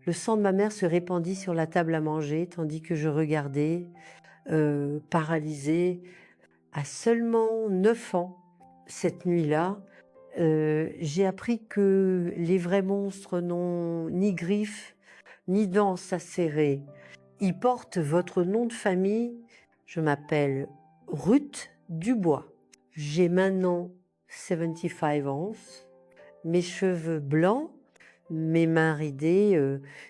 Le sang de ma mère se répandit sur la table à manger tandis que je regardais, paralysée, à seulement 9 ans. Cette nuit-là, j'ai appris que les vrais monstres n'ont ni griffes, ni dents acérées. Ils portent votre nom de famille. Je m'appelle Ruth Dubois. J'ai maintenant 75 ans. Mes cheveux blancs, mes mains ridées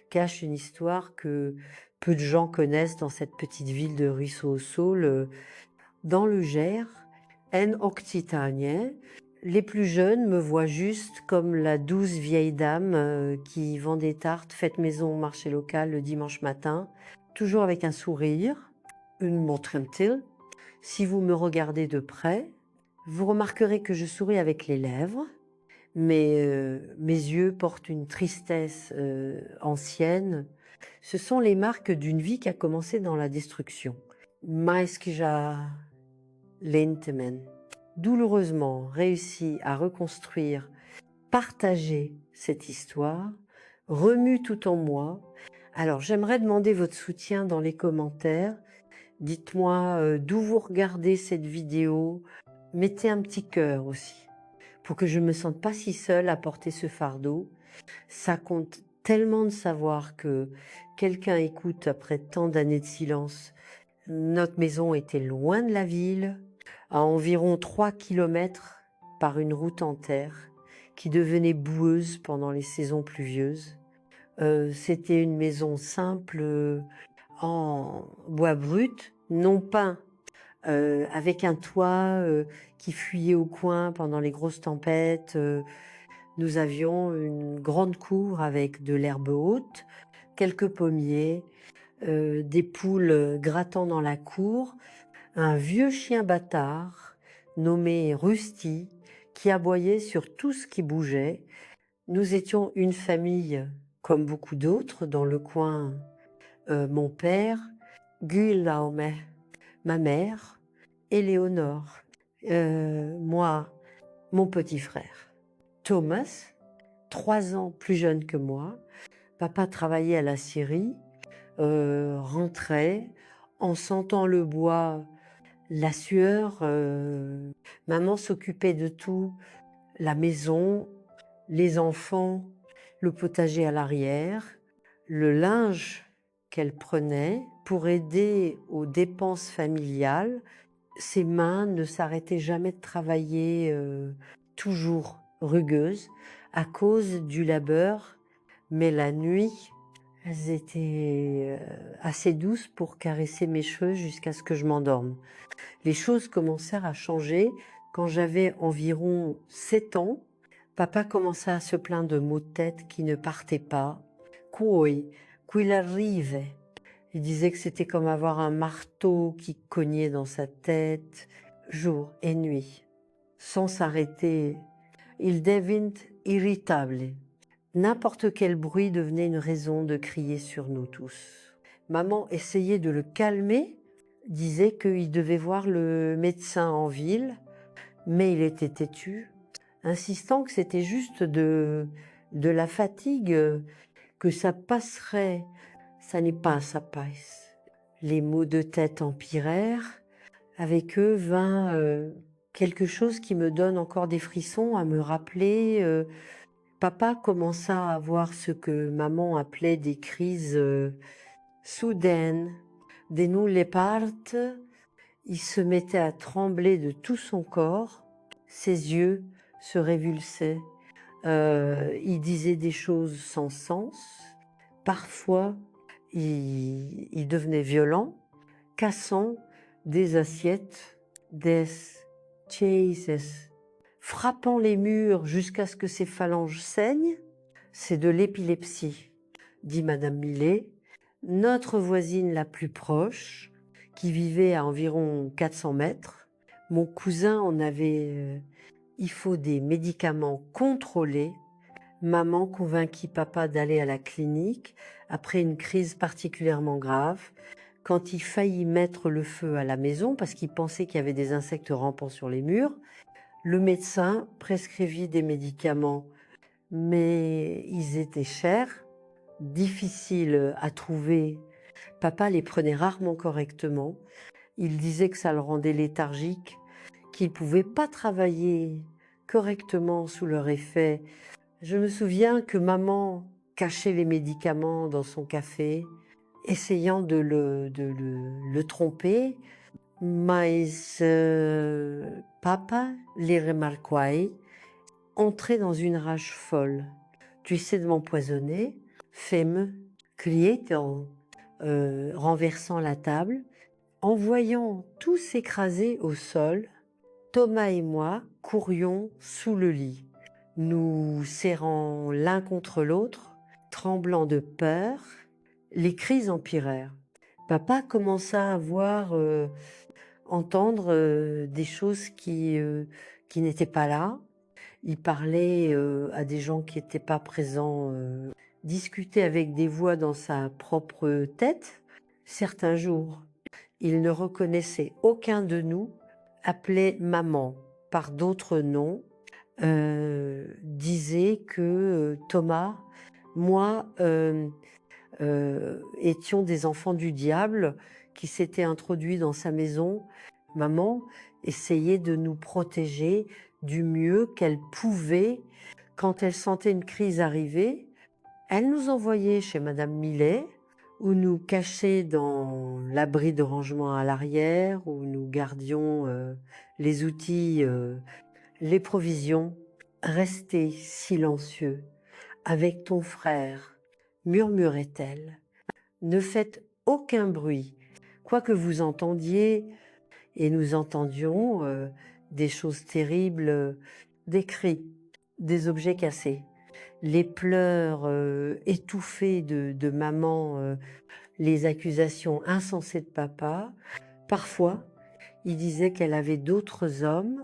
cachent une histoire que peu de gens connaissent dans cette petite ville de Ruisseau-au-Sault, dans le Gers, en Occitanie. Les plus jeunes me voient juste comme la douce vieille dame qui vend des tartes faites maison au marché local le dimanche matin, toujours avec un sourire, une montre tranquille. Si vous me regardez de près, vous remarquerez que je souris avec les lèvres, mais mes yeux portent une tristesse ancienne. Ce sont les marques d'une vie qui a commencé dans la destruction. Mais que j'ai lentement, douloureusement réussi à reconstruire, partager cette histoire, remue tout en moi. Alors j'aimerais demander votre soutien dans les commentaires. Dites-moi d'où vous regardez cette vidéo. Mettez un petit cœur aussi, pour que je ne me sente pas si seule à porter ce fardeau. Ça compte tellement de savoir que quelqu'un écoute après tant d'années de silence. Notre maison était loin de la ville, à environ 3 kilomètres par une route en terre qui devenait boueuse pendant les saisons pluvieuses. C'était une maison simple en bois brut, non peint, avec un toit qui fuyait au coin pendant les grosses tempêtes. Nous avions une grande cour avec de l'herbe haute, quelques pommiers, des poules grattant dans la cour, un vieux chien bâtard nommé Rusty qui aboyait sur tout ce qui bougeait. Nous étions une famille comme beaucoup d'autres dans le coin. Mon père, Guillaume, ma mère, Éléonore, moi, mon petit frère. Thomas, 3 ans plus jeune que moi, papa travaillait à la scierie, rentrait en sentant le bois, la sueur. Maman s'occupait de tout, la maison, les enfants, le potager à l'arrière, le linge qu'elle prenait pour aider aux dépenses familiales. Ses mains ne s'arrêtaient jamais de travailler, toujours rugueuses, à cause du labeur, mais la nuit, elles étaient assez douces pour caresser mes cheveux jusqu'à ce que je m'endorme. Les choses commencèrent à changer quand j'avais environ 7 ans. Papa commença à se plaindre de maux de tête qui ne partaient pas. Qu'il arrive. Il disait que c'était comme avoir un marteau qui cognait dans sa tête, jour et nuit. Sans s'arrêter, il devint irritable. N'importe quel bruit devenait une raison de crier sur nous tous. Maman essayait de le calmer, disait qu'il devait voir le médecin en ville, mais il était têtu, insistant que c'était juste de la fatigue, que ça passerait. Ça n'est pas, ça passe. Les maux de tête empirèrent. Avec eux vint quelque chose qui me donne encore des frissons à me rappeler. Papa commença à avoir ce que maman appelait des crises soudaines, des nulle partes. Il se mettait à trembler de tout son corps. Ses yeux se révulsaient. Il disait des choses sans sens. Parfois, il devenait violent, cassant des assiettes, des chaises, frappant les murs jusqu'à ce que ses phalanges saignent. C'est de l'épilepsie, dit Madame Millet, notre voisine la plus proche, qui vivait à environ 400 mètres. Mon cousin en avait... il faut des médicaments contrôlés. Maman convainquit papa d'aller à la clinique après une crise particulièrement grave, quand il faillit mettre le feu à la maison parce qu'il pensait qu'il y avait des insectes rampant sur les murs. Le médecin prescrivit des médicaments, mais ils étaient chers. difficiles à trouver, papa les prenait rarement correctement. Il disait que ça le rendait léthargique, qu'il ne pouvait pas travailler correctement sous leur effet. Je me souviens que maman cachait les médicaments dans son café, essayant de le tromper. Mais papa les remarquait, entrait dans une rage folle. Tu essaies de m'empoisonner, fais-me, criait-elle, renversant la table. En voyant tout s'écraser au sol, Thomas et moi courions sous le lit, nous serrant l'un contre l'autre, tremblant de peur. Les cris empirèrent. Papa commença à entendre des choses qui n'étaient pas là. Il parlait à des gens qui n'étaient pas présents, discutait avec des voix dans sa propre tête. Certains jours, il ne reconnaissait aucun de nous, appelait maman par d'autres noms, disait que Thomas, moi, étions des enfants du diable qui s'étaient introduits dans sa maison. Maman essayait de nous protéger du mieux qu'elle pouvait. Quand elle sentait une crise arriver, elle nous envoyait chez Madame Millet, où nous cachait dans l'abri de rangement à l'arrière, où nous gardions les outils, les provisions. Restez silencieux avec ton frère, murmurait-elle. Ne faites aucun bruit, quoi que vous entendiez, et nous entendions des choses terribles, des cris, des objets cassés, les pleurs étouffés de maman, les accusations insensées de papa. Parfois, il disait qu'elle avait d'autres hommes,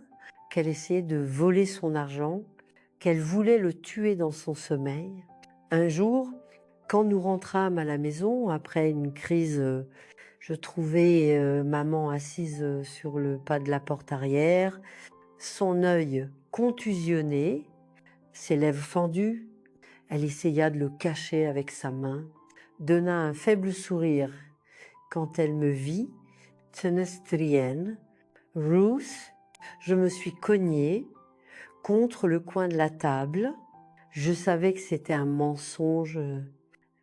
qu'elle essayait de voler son argent, qu'elle voulait le tuer dans son sommeil. Un jour, quand nous rentrâmes à la maison, après une crise, je trouvais maman assise sur le pas de la porte arrière, son œil contusionné, ses lèvres fendues. Elle essaya de le cacher avec sa main, donna un faible sourire quand elle me vit, tenestrienne, Ruth. Je me suis cognée contre le coin de la table. Je savais que c'était un mensonge,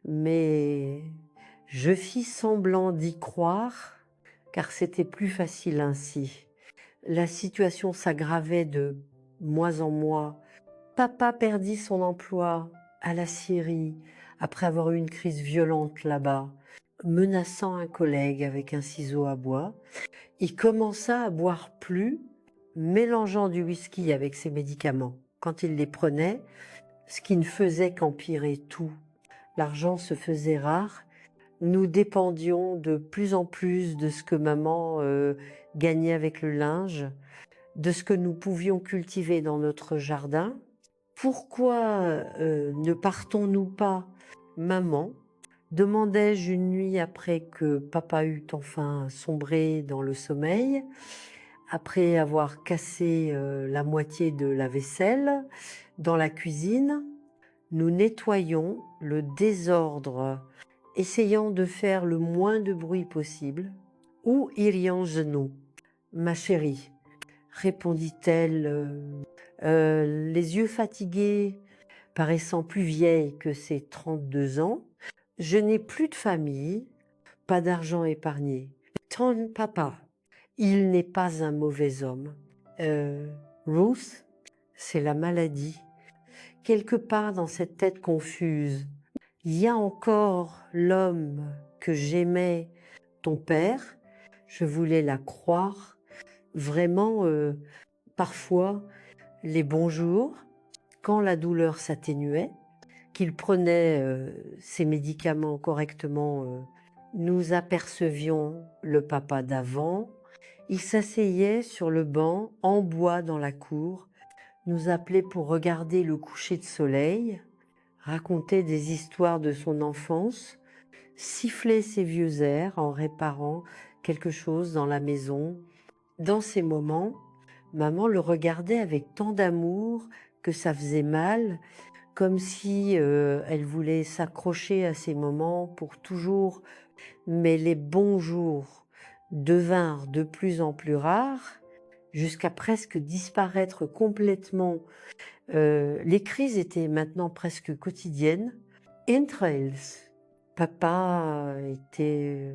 mais je fis semblant d'y croire, car c'était plus facile ainsi. La situation s'aggravait de mois en mois. Papa perdit son emploi à la Syrie après avoir eu une crise violente là-bas, menaçant un collègue avec un ciseau à bois. Il commença à boire plus, mélangeant du whisky avec ses médicaments quand il les prenait, ce qui ne faisait qu'empirer tout. L'argent se faisait rare. Nous dépendions de plus en plus de ce que maman gagnait avec le linge, de ce que nous pouvions cultiver dans notre jardin. Pourquoi ne partons-nous pas, maman? Demandai-je une nuit après que papa eut enfin sombré dans le sommeil, après avoir cassé la moitié de la vaisselle dans la cuisine. Nous nettoyions le désordre, essayant de faire le moins de bruit possible. Où irions-nous, ma chérie? Répondit-elle, les yeux fatigués, paraissant plus vieille que ses 32 ans. Je n'ai plus de famille, pas d'argent épargné. Ton papa, il n'est pas un mauvais homme. Ruth, c'est la maladie. Quelque part dans cette tête confuse, il y a encore l'homme que j'aimais, ton père. Je voulais la croire. Vraiment, parfois, les bons jours, quand la douleur s'atténuait, qu'il prenait ses médicaments correctement, nous apercevions le papa d'avant. Il s'asseyait sur le banc en bois dans la cour, nous appelait pour regarder le coucher de soleil, racontait des histoires de son enfance, sifflait ses vieux airs en réparant quelque chose dans la maison. Dans ces moments, maman le regardait avec tant d'amour que ça faisait mal, comme si elle voulait s'accrocher à ces moments pour toujours, mais les bons jours devinrent de plus en plus rares, jusqu'à presque disparaître complètement. Les crises étaient maintenant presque quotidiennes. Entrails. Papa était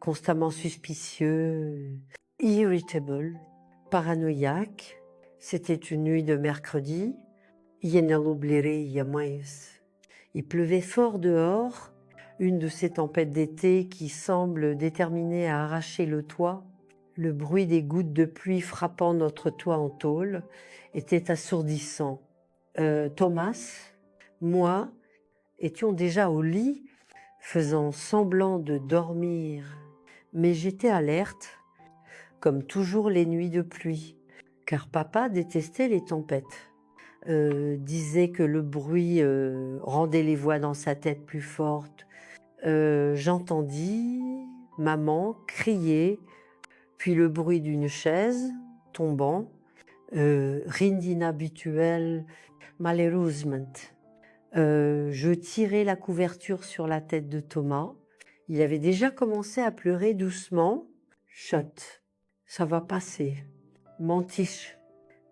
constamment suspicieux, irritable, paranoïaque. C'était une nuit de mercredi. Il pleuvait fort dehors, une de ces tempêtes d'été qui semblent déterminées à arracher le toit. Le bruit des gouttes de pluie frappant notre toit en tôle était assourdissant. Thomas, moi, étions déjà au lit, faisant semblant de dormir, mais j'étais alerte, comme toujours les nuits de pluie, car papa détestait les tempêtes. Disait que le bruit rendait les voix dans sa tête plus fortes. J'entendis maman crier, puis le bruit d'une chaise tombant, rindinhabituel malheureusement. Je tirai la couverture sur la tête de Thomas. Il avait déjà commencé à pleurer doucement. Chut, ça va passer. Mentiche,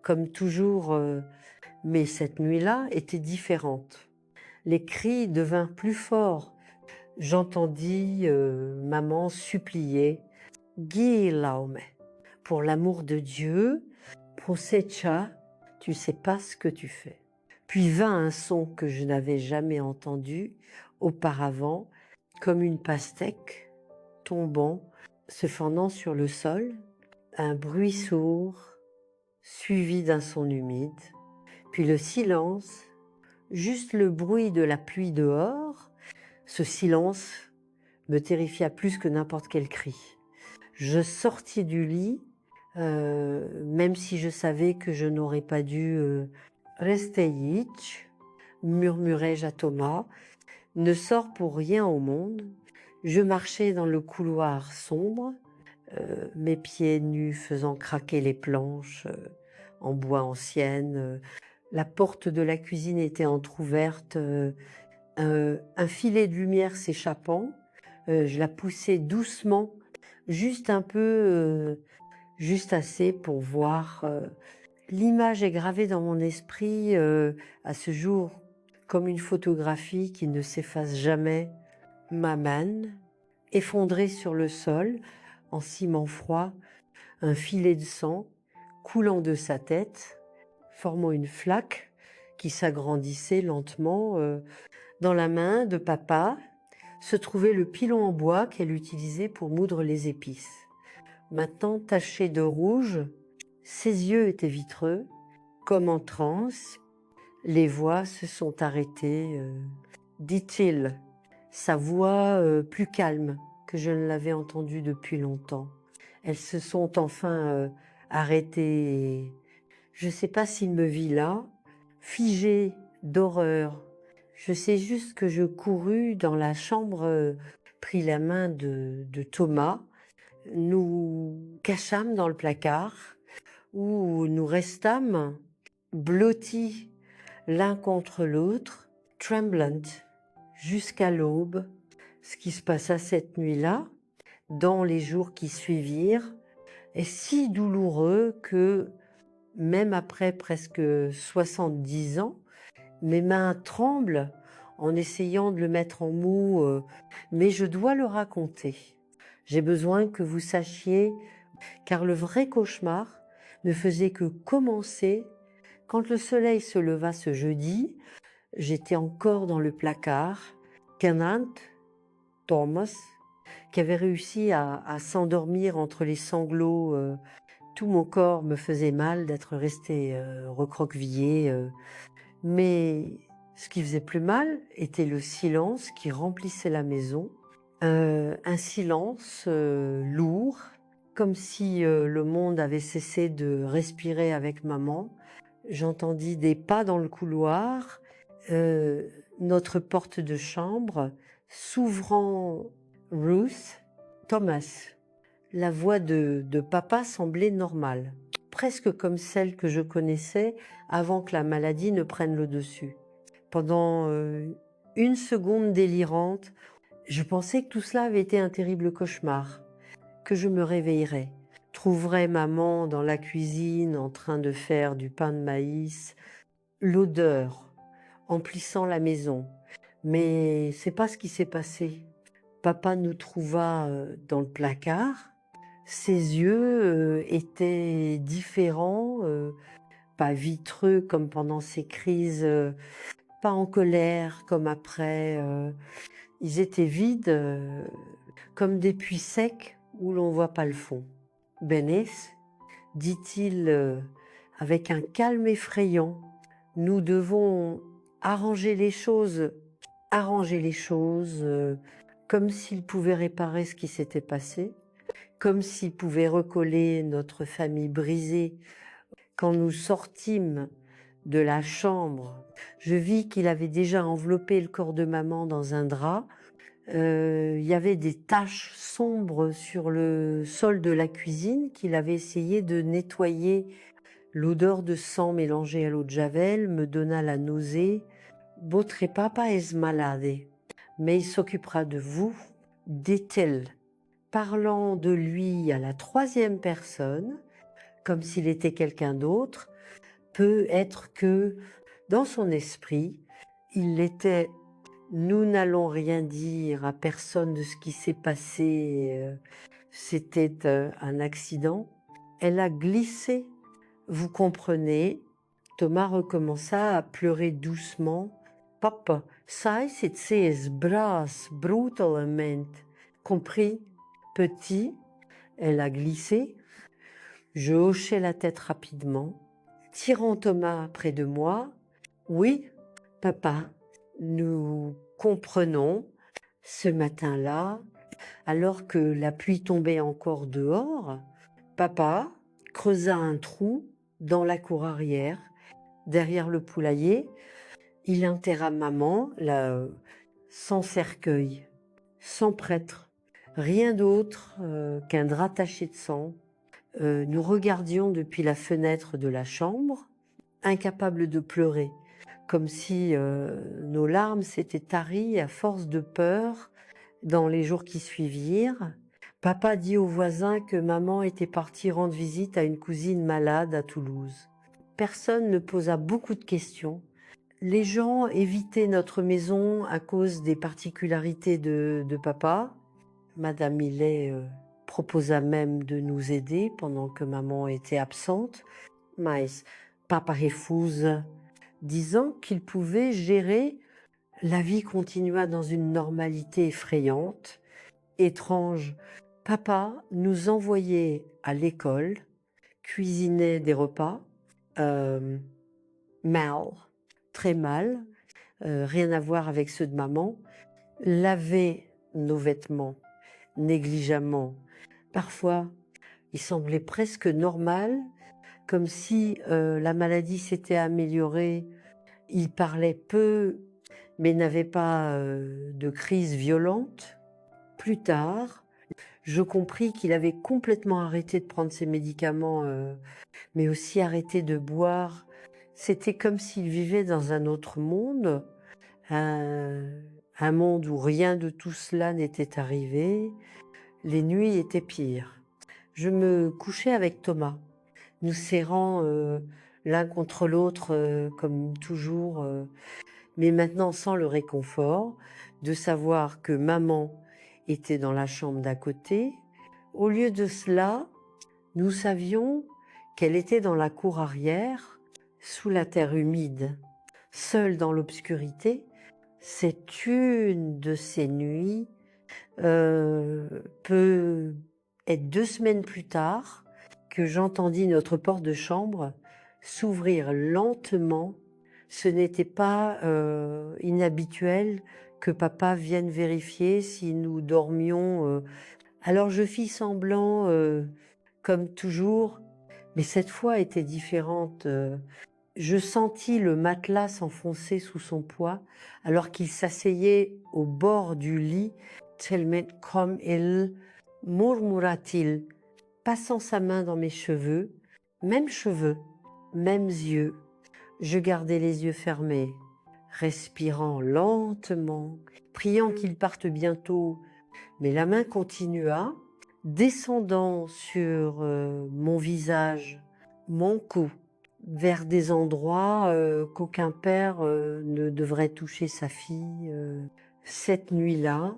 comme toujours, mais cette nuit-là était différente. Les cris devinrent plus forts. J'entendis maman supplier Guillaume, pour l'amour de Dieu, prosecha, tu sais pas ce que tu fais. Puis vint un son que je n'avais jamais entendu auparavant, comme une pastèque tombant, se fendant sur le sol, un bruit sourd, suivi d'un son humide, puis le silence, juste le bruit de la pluie dehors. Ce silence me terrifia plus que n'importe quel cri. Je sortis du lit, même si je savais que je n'aurais pas dû rester hitch, murmurai-je à Thomas, ne sors pour rien au monde. Je marchais dans le couloir sombre, mes pieds nus faisant craquer les planches en bois anciennes. La porte de la cuisine était entr'ouverte, un filet de lumière s'échappant. Je la poussais doucement, juste un peu, juste assez pour voir. L'image est gravée dans mon esprit à ce jour comme une photographie qui ne s'efface jamais. Maman, effondrée sur le sol, en ciment froid, un filet de sang coulant de sa tête, formant une flaque qui s'agrandissait lentement. Dans la main de papa se trouvait le pilon en bois qu'elle utilisait pour moudre les épices. Maintenant taché de rouge, ses yeux étaient vitreux, comme en transe. Les voix se sont arrêtées, dit-il, sa voix plus calme que je ne l'avais entendue depuis longtemps. Elles se sont enfin arrêtées. Je ne sais pas s'il me vit là, figé d'horreur. Je sais juste que je courus dans la chambre, pris la main de Thomas, nous cachâmes dans le placard, où nous restâmes blottis l'un contre l'autre, tremblant, jusqu'à l'aube. Ce qui se passa cette nuit-là, dans les jours qui suivirent, est si douloureux que, même après presque 70 ans, mes mains tremblent en essayant de le mettre en mots, mais je dois le raconter. J'ai besoin que vous sachiez, car le vrai cauchemar ne faisait que commencer quand le soleil se leva ce jeudi. J'étais encore dans le placard. Kenneth, Thomas, qui avait réussi à s'endormir entre les sanglots. Tout mon corps me faisait mal d'être resté recroquevillé. Mais ce qui faisait plus mal était le silence qui remplissait la maison. Un silence lourd, comme si le monde avait cessé de respirer avec maman. J'entendis des pas dans le couloir, notre porte de chambre s'ouvrant. Ruth, Thomas. La voix de papa semblait normale, presque comme celle que je connaissais avant que la maladie ne prenne le dessus. Pendant une seconde délirante, je pensais que tout cela avait été un terrible cauchemar, que je me réveillerais, trouverais maman dans la cuisine en train de faire du pain de maïs, l'odeur emplissant la maison. Mais c'est pas ce qui s'est passé. Papa nous trouva dans le placard. Ses yeux étaient différents, pas vitreux comme pendant ses crises, pas en colère comme après. Ils étaient vides, comme des puits secs où l'on voit pas le fond. Benes, dit-il avec un calme effrayant, nous devons arranger les choses, comme s'il pouvait réparer ce qui s'était passé, comme s'il pouvait recoller notre famille brisée. Quand nous sortîmes de la chambre, je vis qu'il avait déjà enveloppé le corps de maman dans un drap. Il y avait des taches sombres sur le sol de la cuisine qu'il avait essayé de nettoyer. L'odeur de sang mélangée à l'eau de Javel me donna la nausée. Votre papa es malade, mais il s'occupera de vous, dit-elle, parlant de lui à la troisième personne, comme s'il était quelqu'un d'autre. Peut être que, dans son esprit, il était « Nous n'allons rien dire à personne de ce qui s'est passé, c'était un accident ». Elle a glissé, vous comprenez. Thomas recommença à pleurer doucement. « Papa, sai sit ses bras brutalement ». Compris, petit, elle a glissé. Je hochai la tête rapidement, tirant Thomas près de moi. « Oui, papa, nous comprenons. Ce matin-là, alors que la pluie tombait encore dehors, papa creusa un trou dans la cour arrière, derrière le poulailler. Il enterra maman là, sans cercueil, sans prêtre, rien d'autre qu'un drap taché de sang. Nous regardions depuis la fenêtre de la chambre, incapables de pleurer, comme si nos larmes s'étaient taries à force de peur dans les jours qui suivirent. Papa dit aux voisins que maman était partie rendre visite à une cousine malade à Toulouse. Personne ne posa beaucoup de questions. Les gens évitaient notre maison à cause des particularités de papa. Madame Millet proposa même de nous aider pendant que maman était absente. Mais papa refuse, disant qu'il pouvait gérer. La vie continua dans une normalité effrayante, étrange. Papa nous envoyait à l'école, cuisinait des repas, mal, très mal, rien à voir avec ceux de maman, lavait nos vêtements négligemment. Parfois, il semblait presque normal, comme si la maladie s'était améliorée. Il parlait peu, mais n'avait pas de crise violente. Plus tard, je compris qu'il avait complètement arrêté de prendre ses médicaments, mais aussi arrêté de boire. C'était comme s'il vivait dans un autre monde, un monde où rien de tout cela n'était arrivé. Les nuits étaient pires. Je me couchais avec Thomas, nous serrant l'un contre l'autre comme toujours, mais maintenant sans le réconfort de savoir que maman était dans la chambre d'à côté. Au lieu de cela, nous savions qu'elle était dans la cour arrière, sous la terre humide, seule dans l'obscurité. C'est une de ces nuits, peut être 2 semaines plus tard, que j'entendis notre porte de chambre s'ouvrir lentement. Ce n'était pas inhabituel que papa vienne vérifier si nous dormions. Alors je fis semblant, comme toujours, mais cette fois était différente. Je sentis le matelas s'enfoncer sous son poids alors qu'il s'asseyait au bord du lit, tellement comme il, murmura-t-il, passant sa main dans mes cheveux, mêmes yeux. Je gardais les yeux fermés, respirant lentement, priant qu'il parte bientôt, mais la main continua, descendant sur mon visage, mon cou, vers des endroits qu'aucun père ne devrait toucher sa fille. Cette nuit-là,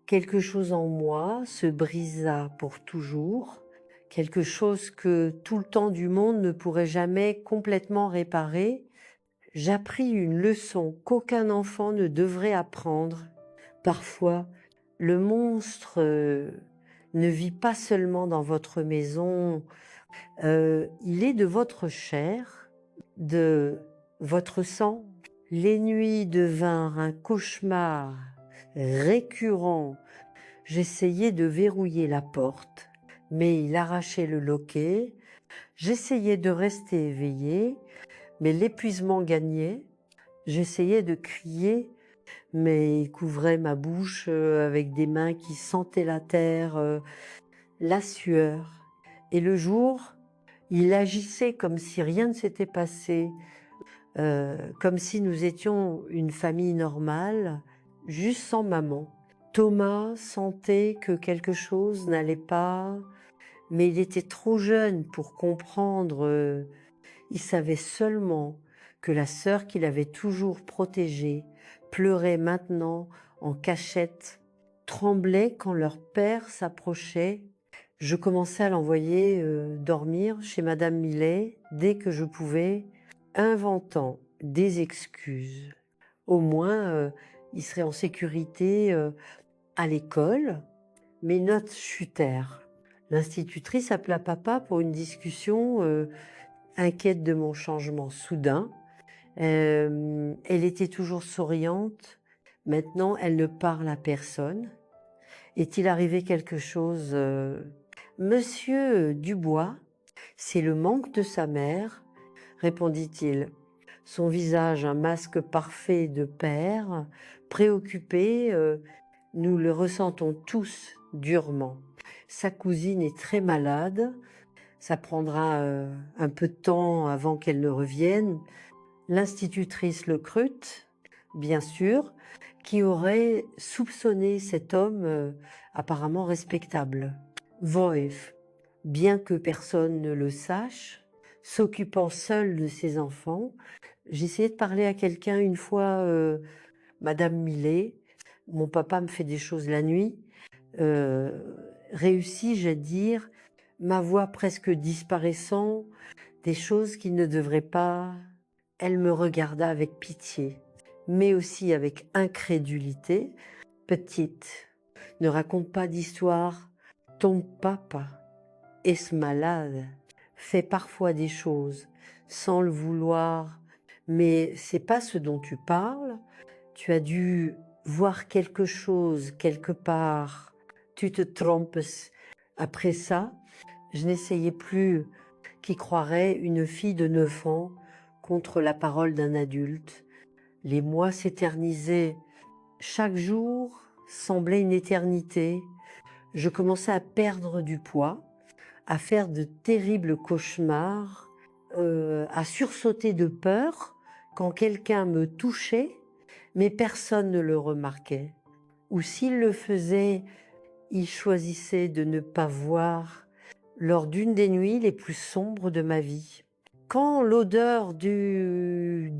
quelque chose en moi se brisa pour toujours, quelque chose que tout le temps du monde ne pourrait jamais complètement réparer. J'appris une leçon qu'aucun enfant ne devrait apprendre. Parfois, le monstre ne vit pas seulement dans votre maison, il est de votre chair, de votre sang. Les nuits devinrent un cauchemar récurrent. J'essayais de verrouiller la porte, mais il arrachait le loquet. J'essayais de rester éveillée, mais l'épuisement gagnait. J'essayais de crier, mais il couvrait ma bouche avec des mains qui sentaient la terre, la sueur. Et le jour, il agissait comme si rien ne s'était passé, comme si nous étions une famille normale, juste sans maman. Thomas sentait que quelque chose n'allait pas, mais il était trop jeune pour comprendre. Il savait seulement que la sœur qu'il avait toujours protégée pleurait maintenant en cachette, tremblait quand leur père s'approchait. Je commençais à l'envoyer dormir chez Madame Millet dès que je pouvais, inventant des excuses. Au moins, il serait en sécurité à l'école. Mes notes chutèrent. L'institutrice appela papa pour une discussion, inquiète de mon changement soudain. Elle était toujours souriante. Maintenant, elle ne parle à personne. Est-il arrivé quelque chose Monsieur Dubois, c'est le manque de sa mère, répondit-il. Son visage, un masque parfait de père, préoccupé, nous le ressentons tous durement. Sa cousine est très malade, ça prendra un peu de temps avant qu'elle ne revienne. L'institutrice le crut, bien sûr, qui aurait soupçonné cet homme apparemment respectable. Wolf, bien que personne ne le sache, s'occupant seul de ses enfants, j'essayais de parler à quelqu'un une fois, Madame Millet, mon papa me fait des choses la nuit, réussis-je à dire, ma voix presque disparaissant, des choses qu'il ne devrait pas. Elle me regarda avec pitié, mais aussi avec incrédulité. Petite, ne raconte pas d'histoire. Ton papa est malade, fait parfois des choses sans le vouloir, mais c'est pas ce dont tu parles. Tu as dû voir quelque chose quelque part. Tu te trompes. Après ça, je n'essayais plus qui croirait une fille de 9 ans contre la parole d'un adulte. Les mois s'éternisaient. Chaque jour semblait une éternité. Je commençais à perdre du poids, à faire de terribles cauchemars, à sursauter de peur quand quelqu'un me touchait, mais personne ne le remarquait. Ou s'il le faisait, il choisissait de ne pas voir lors d'une des nuits les plus sombres de ma vie. Quand l'odeur du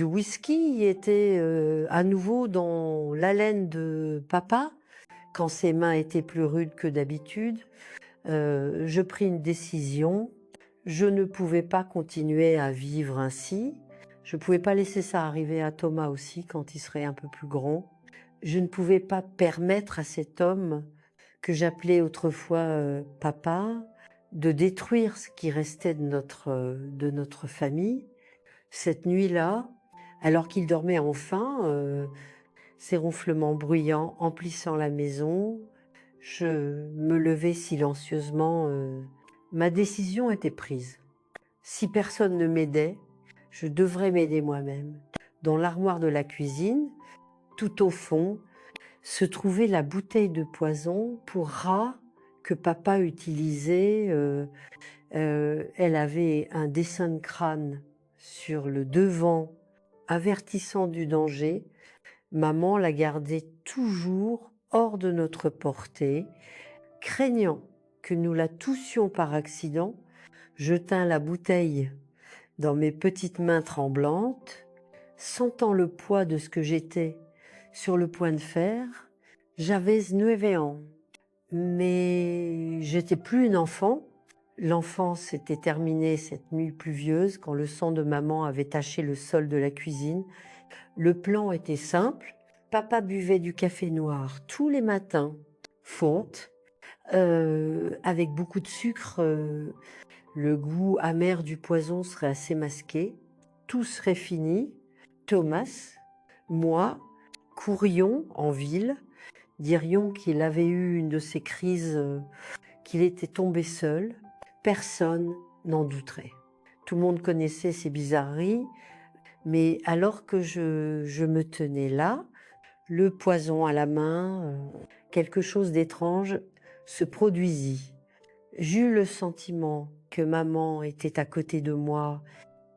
whisky était à nouveau dans l'haleine de papa, quand ses mains étaient plus rudes que d'habitude, je pris une décision. Je ne pouvais pas continuer à vivre ainsi. Je ne pouvais pas laisser ça arriver à Thomas aussi quand il serait un peu plus grand. Je ne pouvais pas permettre à cet homme que j'appelais autrefois papa, de détruire ce qui restait de notre famille. Cette nuit-là, alors qu'il dormait enfin, ses ronflements bruyants emplissant la maison, je me levai silencieusement. Ma décision était prise. Si personne ne m'aidait, je devrais m'aider moi-même. Dans l'armoire de la cuisine, tout au fond, se trouvait la bouteille de poison pour rats que papa utilisait. Elle avait un dessin de crâne sur le devant avertissant du danger, maman la gardait toujours hors de notre portée, craignant que nous la toussions par accident. Je tins la bouteille dans mes petites mains tremblantes, sentant le poids de ce que j'étais sur le point de faire. J'avais 9 ans, mais j'étais plus une enfant. L'enfance était terminée cette nuit pluvieuse quand le sang de maman avait taché le sol de la cuisine. Le plan était simple. Papa buvait du café noir tous les matins, fonte, avec beaucoup de sucre. Le goût amer du poison serait assez masqué. Tout serait fini. Thomas, moi, courions en ville, dirions qu'il avait eu une de ces crises, qu'il était tombé seul. Personne n'en douterait. Tout le monde connaissait ces bizarreries, mais alors que je me tenais là, le poison à la main, quelque chose d'étrange se produisit. J'eus le sentiment que maman était à côté de moi.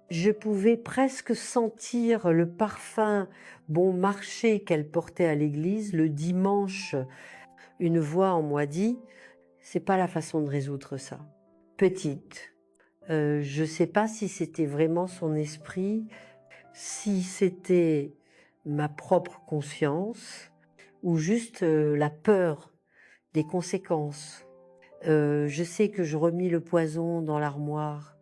Je pouvais presque sentir le parfum bon marché qu'elle portait à l'église. Le dimanche, une voix en moi dit « c'est pas la façon de résoudre ça ». Petite, je ne sais pas si c'était vraiment son esprit, si c'était ma propre conscience ou juste la peur des conséquences. Je sais que je remis le poison dans l'armoire,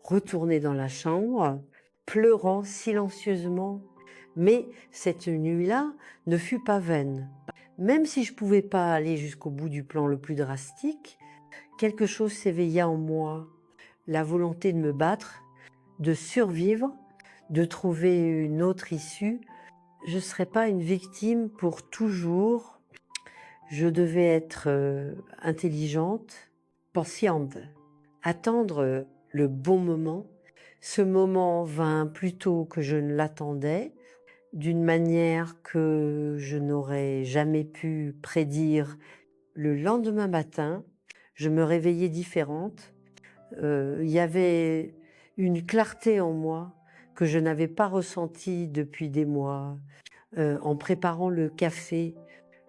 retournai dans la chambre, pleurant silencieusement. Mais cette nuit-là ne fut pas vaine. Même si je ne pouvais pas aller jusqu'au bout du plan le plus drastique, quelque chose s'éveilla en moi, la volonté de me battre, de survivre, de trouver une autre issue. Je ne serais pas une victime pour toujours. Je devais être intelligente, patiente, attendre le bon moment. Ce moment vint plus tôt que je ne l'attendais, d'une manière que je n'aurais jamais pu prédire. Le lendemain matin, je me réveillais différente. Il y avait une clarté en moi que je n'avais pas ressentie depuis des mois. En préparant le café,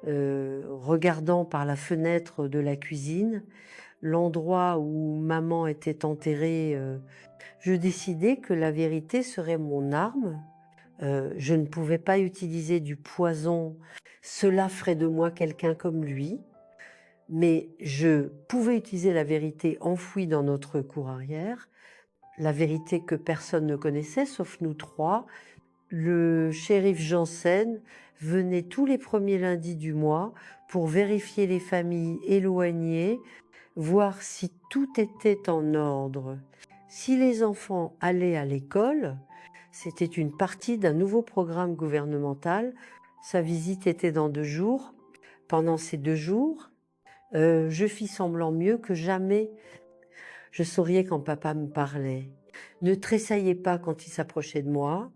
regardant par la fenêtre de la cuisine, l'endroit où maman était enterrée, je décidai que la vérité serait mon arme. Je ne pouvais pas utiliser du poison, cela ferait de moi quelqu'un comme lui. Mais je pouvais utiliser la vérité enfouie dans notre cour arrière, la vérité que personne ne connaissait, sauf nous trois. Le shérif Janssen venait tous les premiers lundis du mois pour vérifier les familles éloignées, voir si tout était en ordre. Si les enfants allaient à l'école, c'était une partie d'un nouveau programme gouvernemental. Sa visite était dans 2 jours. Pendant ces 2 jours, je fis semblant mieux que jamais. Je souriais quand papa me parlait, ne tressaillais pas quand il s'approchait de moi,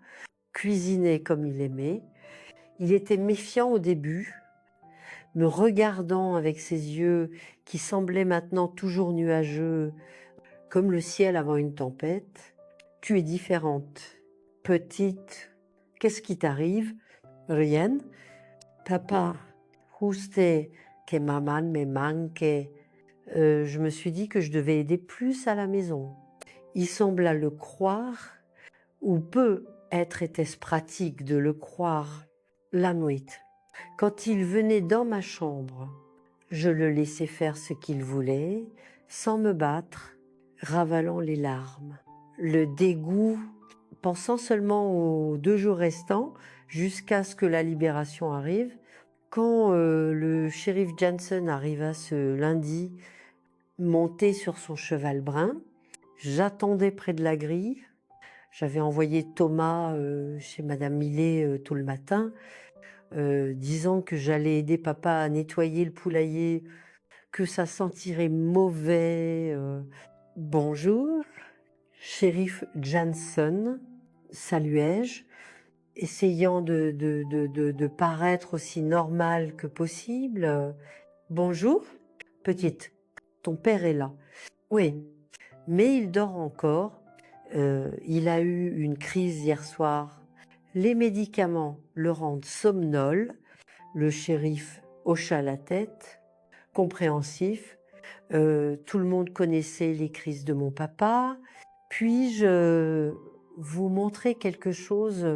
cuisinait comme il aimait. Il était méfiant au début, me regardant avec ses yeux qui semblaient maintenant toujours nuageux, comme le ciel avant une tempête. « Tu es différente, petite. Qu'est-ce qui t'arrive ?»« Rien. Papa, juste que maman me manque. » Je me suis dit que je devais aider plus à la maison. Il sembla le croire, ou peut-être était-ce pratique de le croire la nuit. Quand il venait dans ma chambre, je le laissais faire ce qu'il voulait, sans me battre, ravalant les larmes. Le dégoût, pensant seulement aux 2 jours restants, jusqu'à ce que la libération arrive. Quand le shérif Janssen arriva ce lundi, monté sur son cheval brun, j'attendais près de la grille. J'avais envoyé Thomas chez Madame Millet tout le matin, disant que j'allais aider papa à nettoyer le poulailler, que ça sentirait mauvais. Bonjour, shérif Janssen, saluai-je, essayant de paraître aussi normal que possible. Bonjour, petite, ton père est là. Oui, mais il dort encore. Il a eu une crise hier soir. Les médicaments le rendent somnolent. Le shérif hocha la tête, compréhensif. Tout le monde connaissait les crises de mon papa. Puis-je vous montrer quelque chose,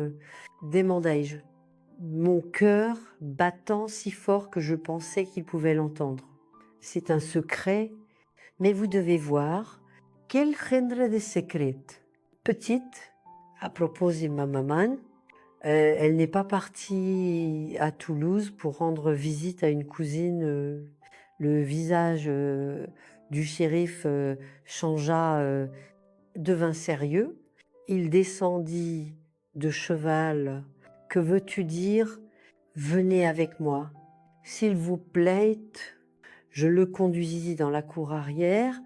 demandai-je, mon cœur battant si fort que je pensais qu'il pouvait l'entendre. C'est un secret, mais vous devez voir. Quel genre de secret? Petite, à propos de ma maman, elle n'est pas partie à Toulouse pour rendre visite à une cousine. Le visage du shérif changea, devint sérieux. Il descendit de cheval. Que veux-tu dire? Venez avec moi. S'il vous plaît. Je le conduisis dans la cour arrière,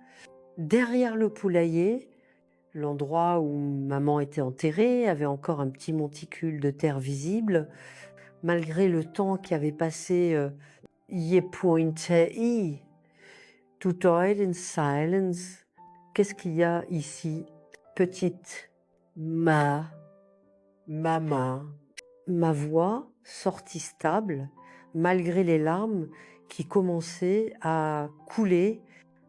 derrière le poulailler. L'endroit où maman était enterrée avait encore un petit monticule de terre visible. Malgré le temps qui avait passé, je pointai tout in silence. Qu'est-ce qu'il y a ici? Petite, maman. Ma voix sortit stable, malgré les larmes qui commençaient à couler.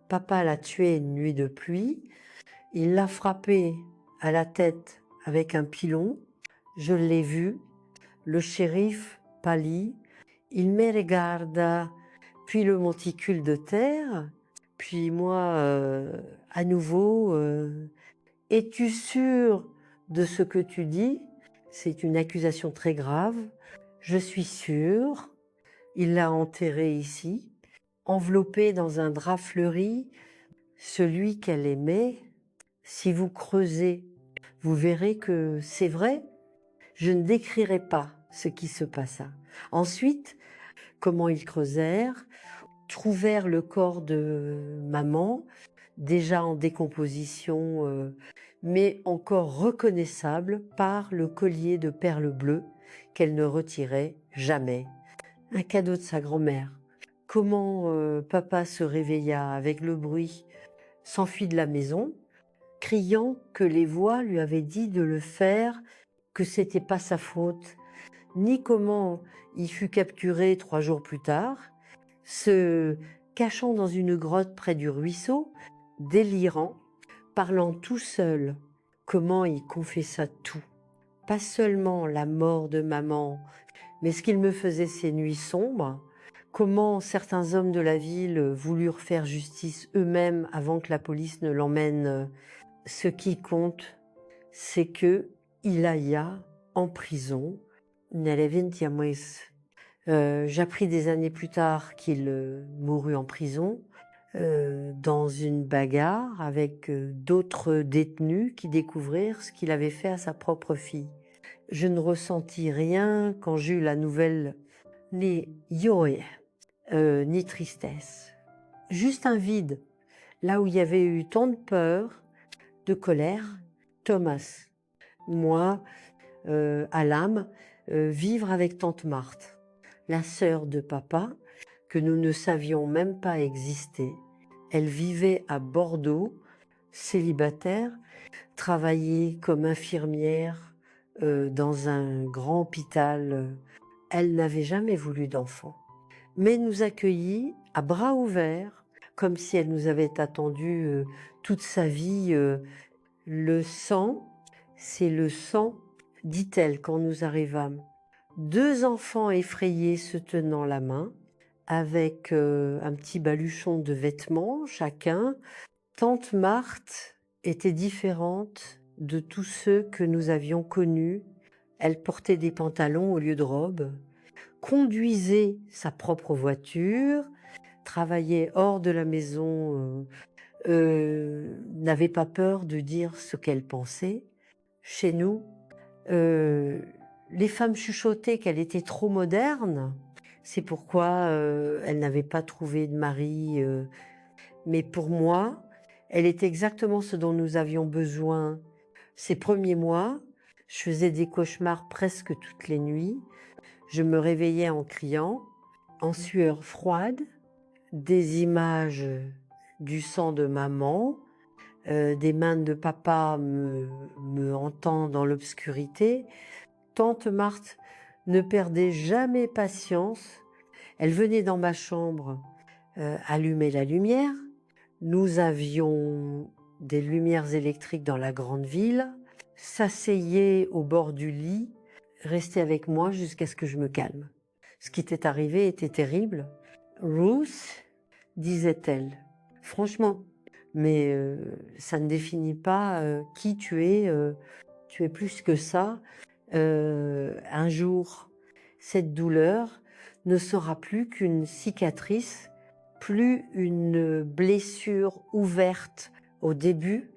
Papa l'a tué une nuit de pluie. Il l'a frappé à la tête avec un pilon. Je l'ai vu. Le shérif pâlit. Il me regarda, puis le monticule de terre, puis moi à nouveau. Es-tu sûr de ce que tu dis? C'est une accusation très grave. Je suis sûre. Il l'a enterré ici, enveloppé dans un drap fleuri, celui qu'elle aimait. Si vous creusez, vous verrez que c'est vrai. Je ne décrirai pas ce qui se passa. Ensuite, comment ils creusèrent, trouvèrent le corps de maman, déjà en décomposition, mais encore reconnaissable par le collier de perles bleues qu'elle ne retirait jamais. Un cadeau de sa grand-mère. Comment papa se réveilla avec le bruit, s'enfuit de la maison, criant que les voix lui avaient dit de le faire, que c'était pas sa faute, ni comment il fut capturé 3 jours plus tard, se cachant dans une grotte près du ruisseau, délirant, parlant tout seul. Comment il confessa tout, pas seulement la mort de maman, mais ce qu'il me faisait ces nuits sombres, comment certains hommes de la ville voulurent faire justice eux-mêmes avant que la police ne l'emmène. Ce qui compte, c'est que il ailla en prison. J'appris des années plus tard qu'il mourut en prison dans une bagarre avec d'autres détenus qui découvrirent ce qu'il avait fait à sa propre fille. Je ne ressentis rien quand j'eus la nouvelle, ni joie, ni tristesse. Juste un vide, là où il y avait eu tant de peur, de colère. Thomas, moi, à l'âme, vivre avec tante Marthe, la sœur de papa, que nous ne savions même pas exister. Elle vivait à Bordeaux, célibataire, travaillait comme infirmière dans un grand hôpital. Elle n'avait jamais voulu d'enfant, mais nous accueillit à bras ouverts, comme si elle nous avait attendus toute sa vie. Le sang, c'est le sang, dit-elle quand nous arrivâmes. 2 enfants effrayés se tenant la main, avec un petit baluchon de vêtements chacun. Tante Marthe était différente de tous ceux que nous avions connus. Elle portait des pantalons au lieu de robes, conduisait sa propre voiture, travaillait hors de la maison, n'avait pas peur de dire ce qu'elle pensait. Chez nous, les femmes chuchotaient qu'elle était trop moderne. C'est pourquoi elle n'avait pas trouvé de mari. Mais pour moi, elle était exactement ce dont nous avions besoin. Ces premiers mois, je faisais des cauchemars presque toutes les nuits. Je me réveillais en criant, en sueur froide, des images du sang de maman, des mains de papa me hantant dans l'obscurité. Tante Marthe ne perdait jamais patience. Elle venait dans ma chambre allumer la lumière. Nous avions des lumières électriques dans la grande ville, s'asseyait au bord du lit, restait avec moi jusqu'à ce que je me calme. Ce qui était arrivé était terrible. Ruth, disait-elle, franchement, mais ça ne définit pas qui tu es plus que ça. Un jour, cette douleur ne sera plus qu'une cicatrice, plus une blessure ouverte au début.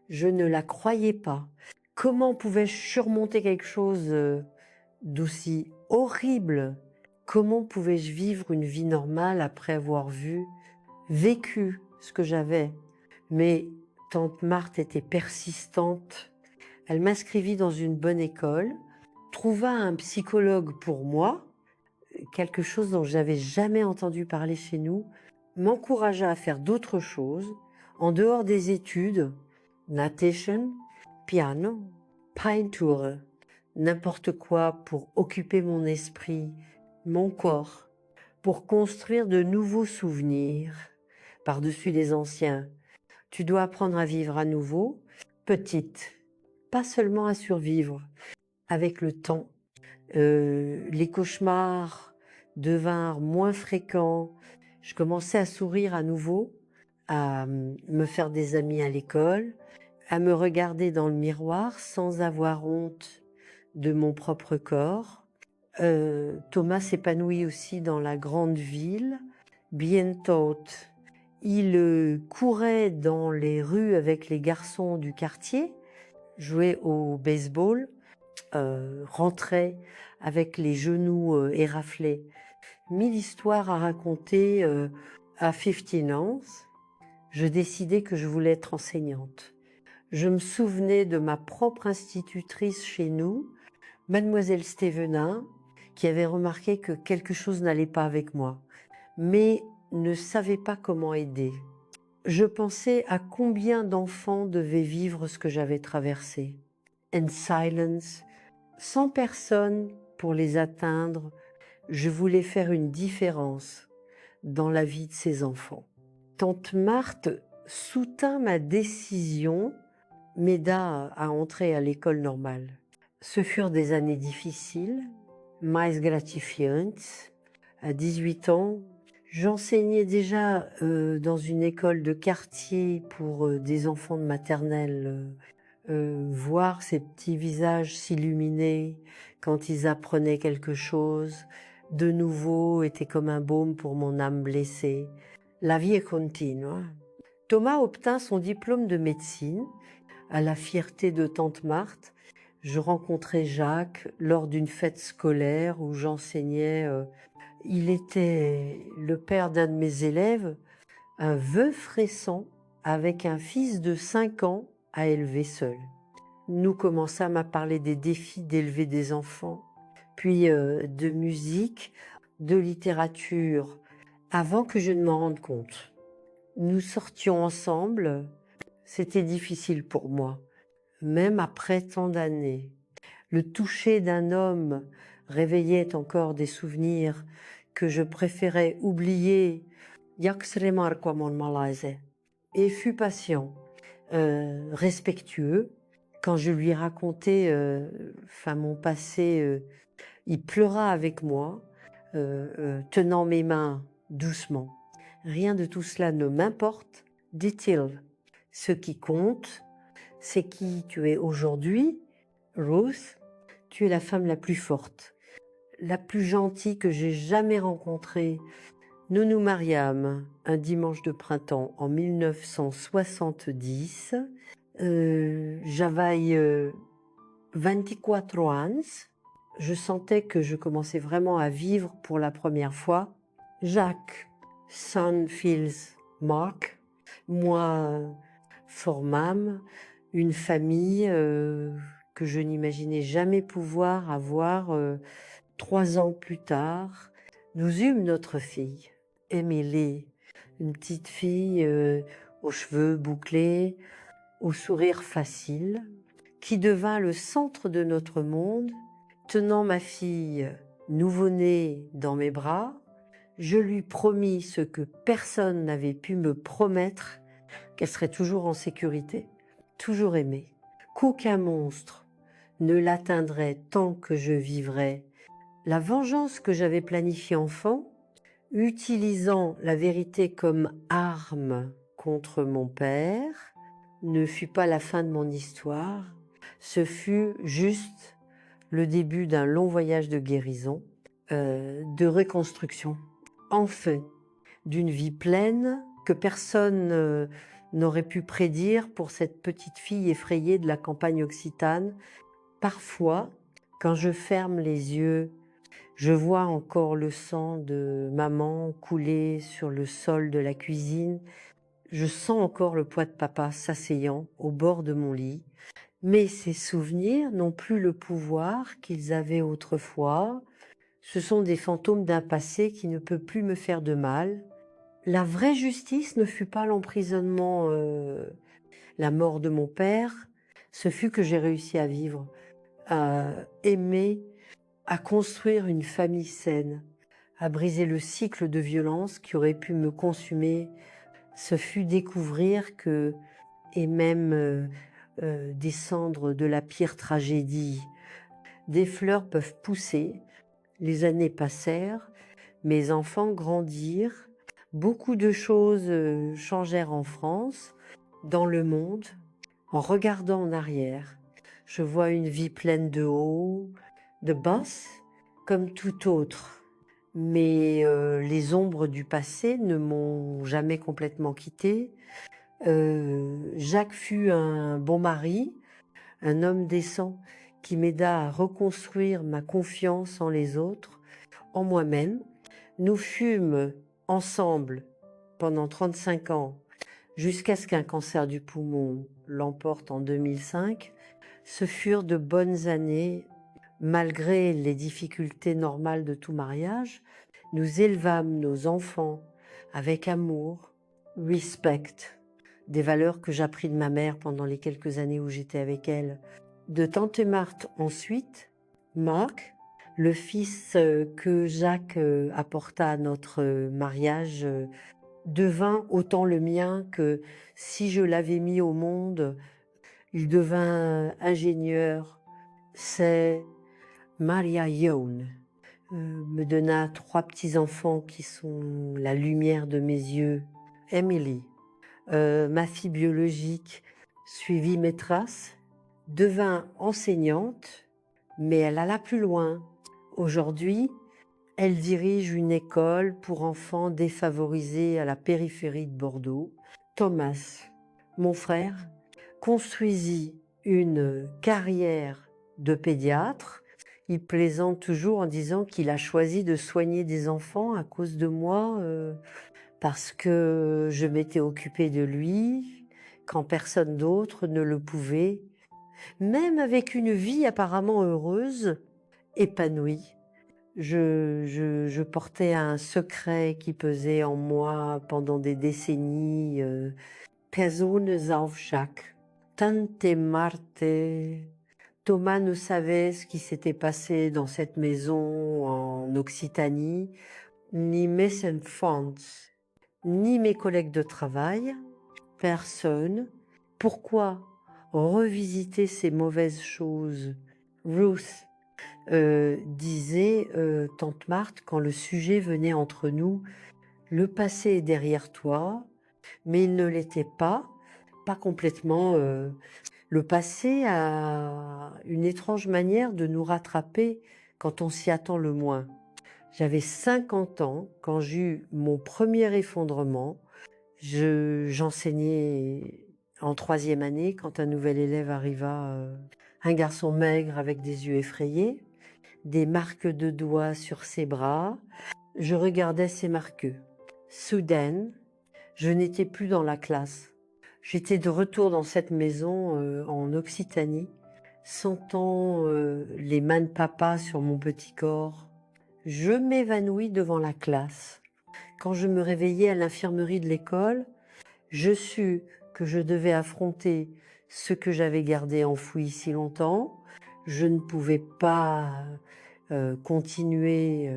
Je ne la croyais pas. Comment pouvais-je surmonter quelque chose d'aussi horrible? Comment pouvais-je vivre une vie normale après avoir vécu ce que j'avais? Mais tante Marthe était persistante. Elle m'inscrivit dans une bonne école, trouva un psychologue pour moi, quelque chose dont j'avais jamais entendu parler chez nous, m'encouragea à faire d'autres choses, en dehors des études, natation, piano, peinture, n'importe quoi pour occuper mon esprit, mon corps, pour construire de nouveaux souvenirs par-dessus les anciens. Tu dois apprendre à vivre à nouveau, petite, pas seulement à survivre. Avec le temps, les cauchemars devinrent moins fréquents. Je commençais à sourire à nouveau, à me faire des amis à l'école, à me regarder dans le miroir sans avoir honte de mon propre corps. Thomas s'épanouit aussi dans la grande ville. Bientôt, il courait dans les rues avec les garçons du quartier, jouait au baseball, rentrait avec les genoux éraflés. 1000 histoires à raconter à 15 ans. Je décidai que je voulais être enseignante. Je me souvenais de ma propre institutrice chez nous, Mademoiselle Stévenin, qui avait remarqué que quelque chose n'allait pas avec moi, mais ne savait pas comment aider. Je pensais à combien d'enfants devaient vivre ce que j'avais traversé. And silence, sans personne pour les atteindre, je voulais faire une différence dans la vie de ces enfants. Tante Marthe soutint ma décision, m'aida à entrer à l'école normale. Ce furent des années difficiles, mais gratifiantes. À 18 ans, j'enseignais déjà dans une école de quartier pour des enfants de maternelle. Voir ces petits visages s'illuminer quand ils apprenaient quelque chose, de nouveau, était comme un baume pour mon âme blessée. La vie est continue. Thomas obtint son diplôme de médecine. À la fierté de tante Marthe, je rencontrai Jacques lors d'une fête scolaire où j'enseignais. Il était le père d'un de mes élèves, un veuf récent avec un fils de 5 ans à élever seul. Nous commençâmes à parler des défis d'élever des enfants, puis de musique, de littérature, avant que je ne m'en rende compte. Nous sortions ensemble, c'était difficile pour moi, même après tant d'années. Le toucher d'un homme réveillait encore des souvenirs que je préférais oublier. Et fut patient, respectueux. Quand je lui racontais mon passé, il pleura avec moi, tenant mes mains doucement. Rien de tout cela ne m'importe, dit-il. Ce qui compte, c'est qui tu es aujourd'hui, Ruth. Tu es la femme la plus forte, la plus gentille que j'ai jamais rencontrée. Nous nous mariâmes un dimanche de printemps en 1970. J'avais 24 ans. Je sentais que je commençais vraiment à vivre pour la première fois. Jacques, son fils Marc, moi formâmes une famille que je n'imaginais jamais pouvoir avoir 3 ans plus tard. Nous eûmes notre fille, Émilie, une petite fille aux cheveux bouclés, au sourire facile, qui devint le centre de notre monde, tenant ma fille nouveau-née dans mes bras, je lui promis ce que personne n'avait pu me promettre, qu'elle serait toujours en sécurité, toujours aimée, qu'aucun monstre ne l'atteindrait tant que je vivrais. La vengeance que j'avais planifiée enfant, utilisant la vérité comme arme contre mon père, ne fut pas la fin de mon histoire, ce fut juste le début d'un long voyage de guérison, de reconstruction, enfin, d'une vie pleine que personne n'aurait pu prédire pour cette petite fille effrayée de la campagne occitane. Parfois, quand je ferme les yeux, je vois encore le sang de maman couler sur le sol de la cuisine. Je sens encore le poids de papa s'asseyant au bord de mon lit. Mais ces souvenirs n'ont plus le pouvoir qu'ils avaient autrefois. Ce sont des fantômes d'un passé qui ne peut plus me faire de mal. La vraie justice ne fut pas l'emprisonnement, la mort de mon père. Ce fut que j'ai réussi à vivre, à aimer, à construire une famille saine, à briser le cycle de violence qui aurait pu me consumer. Ce fut découvrir que, et même descendre de la pire tragédie, des fleurs peuvent pousser. Les années passèrent, mes enfants grandirent, beaucoup de choses changèrent en France, dans le monde. En regardant en arrière, je vois une vie pleine de hauts, de basses, comme tout autre. Mais les ombres du passé ne m'ont jamais complètement quittée. Jacques fut un bon mari, un homme décent qui m'aida à reconstruire ma confiance en les autres, en moi-même. Nous fûmes ensemble pendant 35 ans, jusqu'à ce qu'un cancer du poumon l'emporte en 2005. Ce furent de bonnes années, malgré les difficultés normales de tout mariage. Nous élevâmes nos enfants avec amour, respect, des valeurs que j'appris de ma mère pendant les quelques années où j'étais avec elle. De tante Marthe ensuite, Marc, le fils que Jacques apporta à notre mariage, devint autant le mien que si je l'avais mis au monde, il devint ingénieur. C'est Maria Youn, me donna 3 petits-enfants qui sont la lumière de mes yeux. Emily, ma fille biologique, suivit mes traces, devint enseignante, mais elle alla plus loin. Aujourd'hui, elle dirige une école pour enfants défavorisés à la périphérie de Bordeaux. Thomas, mon frère, construisit une carrière de pédiatre. Il plaisante toujours en disant qu'il a choisi de soigner des enfants à cause de moi, parce que je m'étais occupée de lui quand personne d'autre ne le pouvait, même avec une vie apparemment heureuse, épanouie. Je portais un secret qui pesait en moi pendant des décennies. Personne auf Jacques. Tante Marthe. Thomas ne savait ce qui s'était passé dans cette maison en Occitanie, ni mes enfants, ni mes collègues de travail, personne. Pourquoi revisiter ces mauvaises choses? Ruth disait, tante Marthe, quand le sujet venait entre nous, le passé est derrière toi, mais il ne l'était pas complètement. Le passé a une étrange manière de nous rattraper quand on s'y attend le moins. J'avais 50 ans quand j'eus mon premier effondrement. J'enseignais en 3e année quand un nouvel élève arriva, un garçon maigre avec des yeux effrayés, des marques de doigts sur ses bras. Je regardais ces marqueux. Soudain, je n'étais plus dans la classe. J'étais de retour dans cette maison en Occitanie, sentant les mains de papa sur mon petit corps. Je m'évanouis devant la classe. Quand je me réveillais à l'infirmerie de l'école, je sus que je devais affronter ce que j'avais gardé enfoui si longtemps, Je ne pouvais pas continuer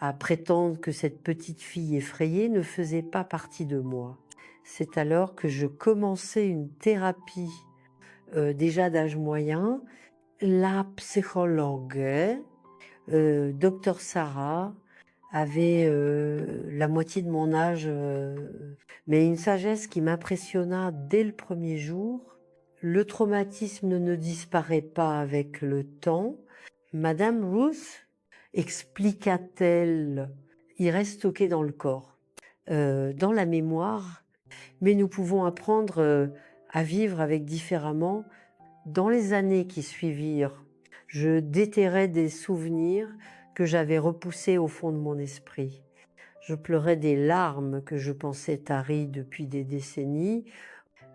à prétendre que cette petite fille effrayée ne faisait pas partie de moi. C'est alors que je commençais une thérapie déjà d'âge moyen. La psychologue, docteur Sarah, avait la moitié de mon âge, mais une sagesse qui m'impressionna dès le premier jour. Le traumatisme ne disparaît pas avec le temps. Madame Ruth, expliqua-t-elle, il reste stocké dans le corps, dans la mémoire, mais nous pouvons apprendre à vivre avec différemment. Dans les années qui suivirent, je déterrais des souvenirs que j'avais repoussés au fond de mon esprit. Je pleurais des larmes que je pensais taries depuis des décennies.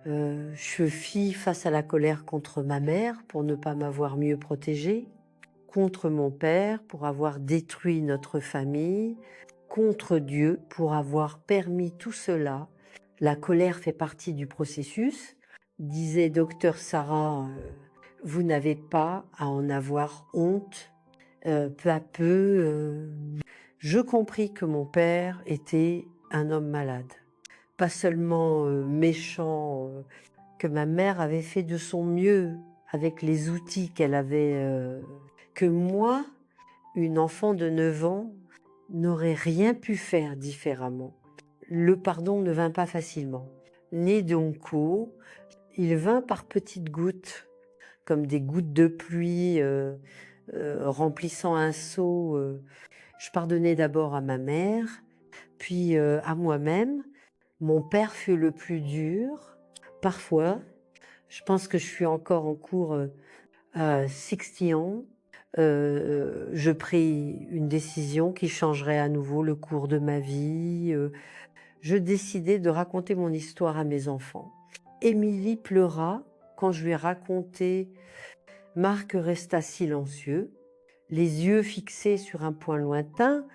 Je fis face à la colère contre ma mère pour ne pas m'avoir mieux protégée, contre mon père pour avoir détruit notre famille, contre Dieu pour avoir permis tout cela. La colère fait partie du processus, disait docteur Sarah. Vous n'avez pas à en avoir honte. Peu à peu, je compris que mon père était un homme malade. Pas seulement méchant, que ma mère avait fait de son mieux avec les outils qu'elle avait, que moi, une enfant de 9 ans, n'aurait rien pu faire différemment. Le pardon ne vint pas facilement. Né d'onco, il vint par petites gouttes, comme des gouttes de pluie remplissant un seau. Je pardonnais d'abord à ma mère, puis à moi-même. Mon père fut le plus dur. Parfois, je pense que je suis encore en cours à 60 ans. Je pris une décision qui changerait à nouveau le cours de ma vie. Je décidai de raconter mon histoire à mes enfants. Émilie pleura quand je lui ai raconté. Marc resta silencieux, les yeux fixés sur un point lointain,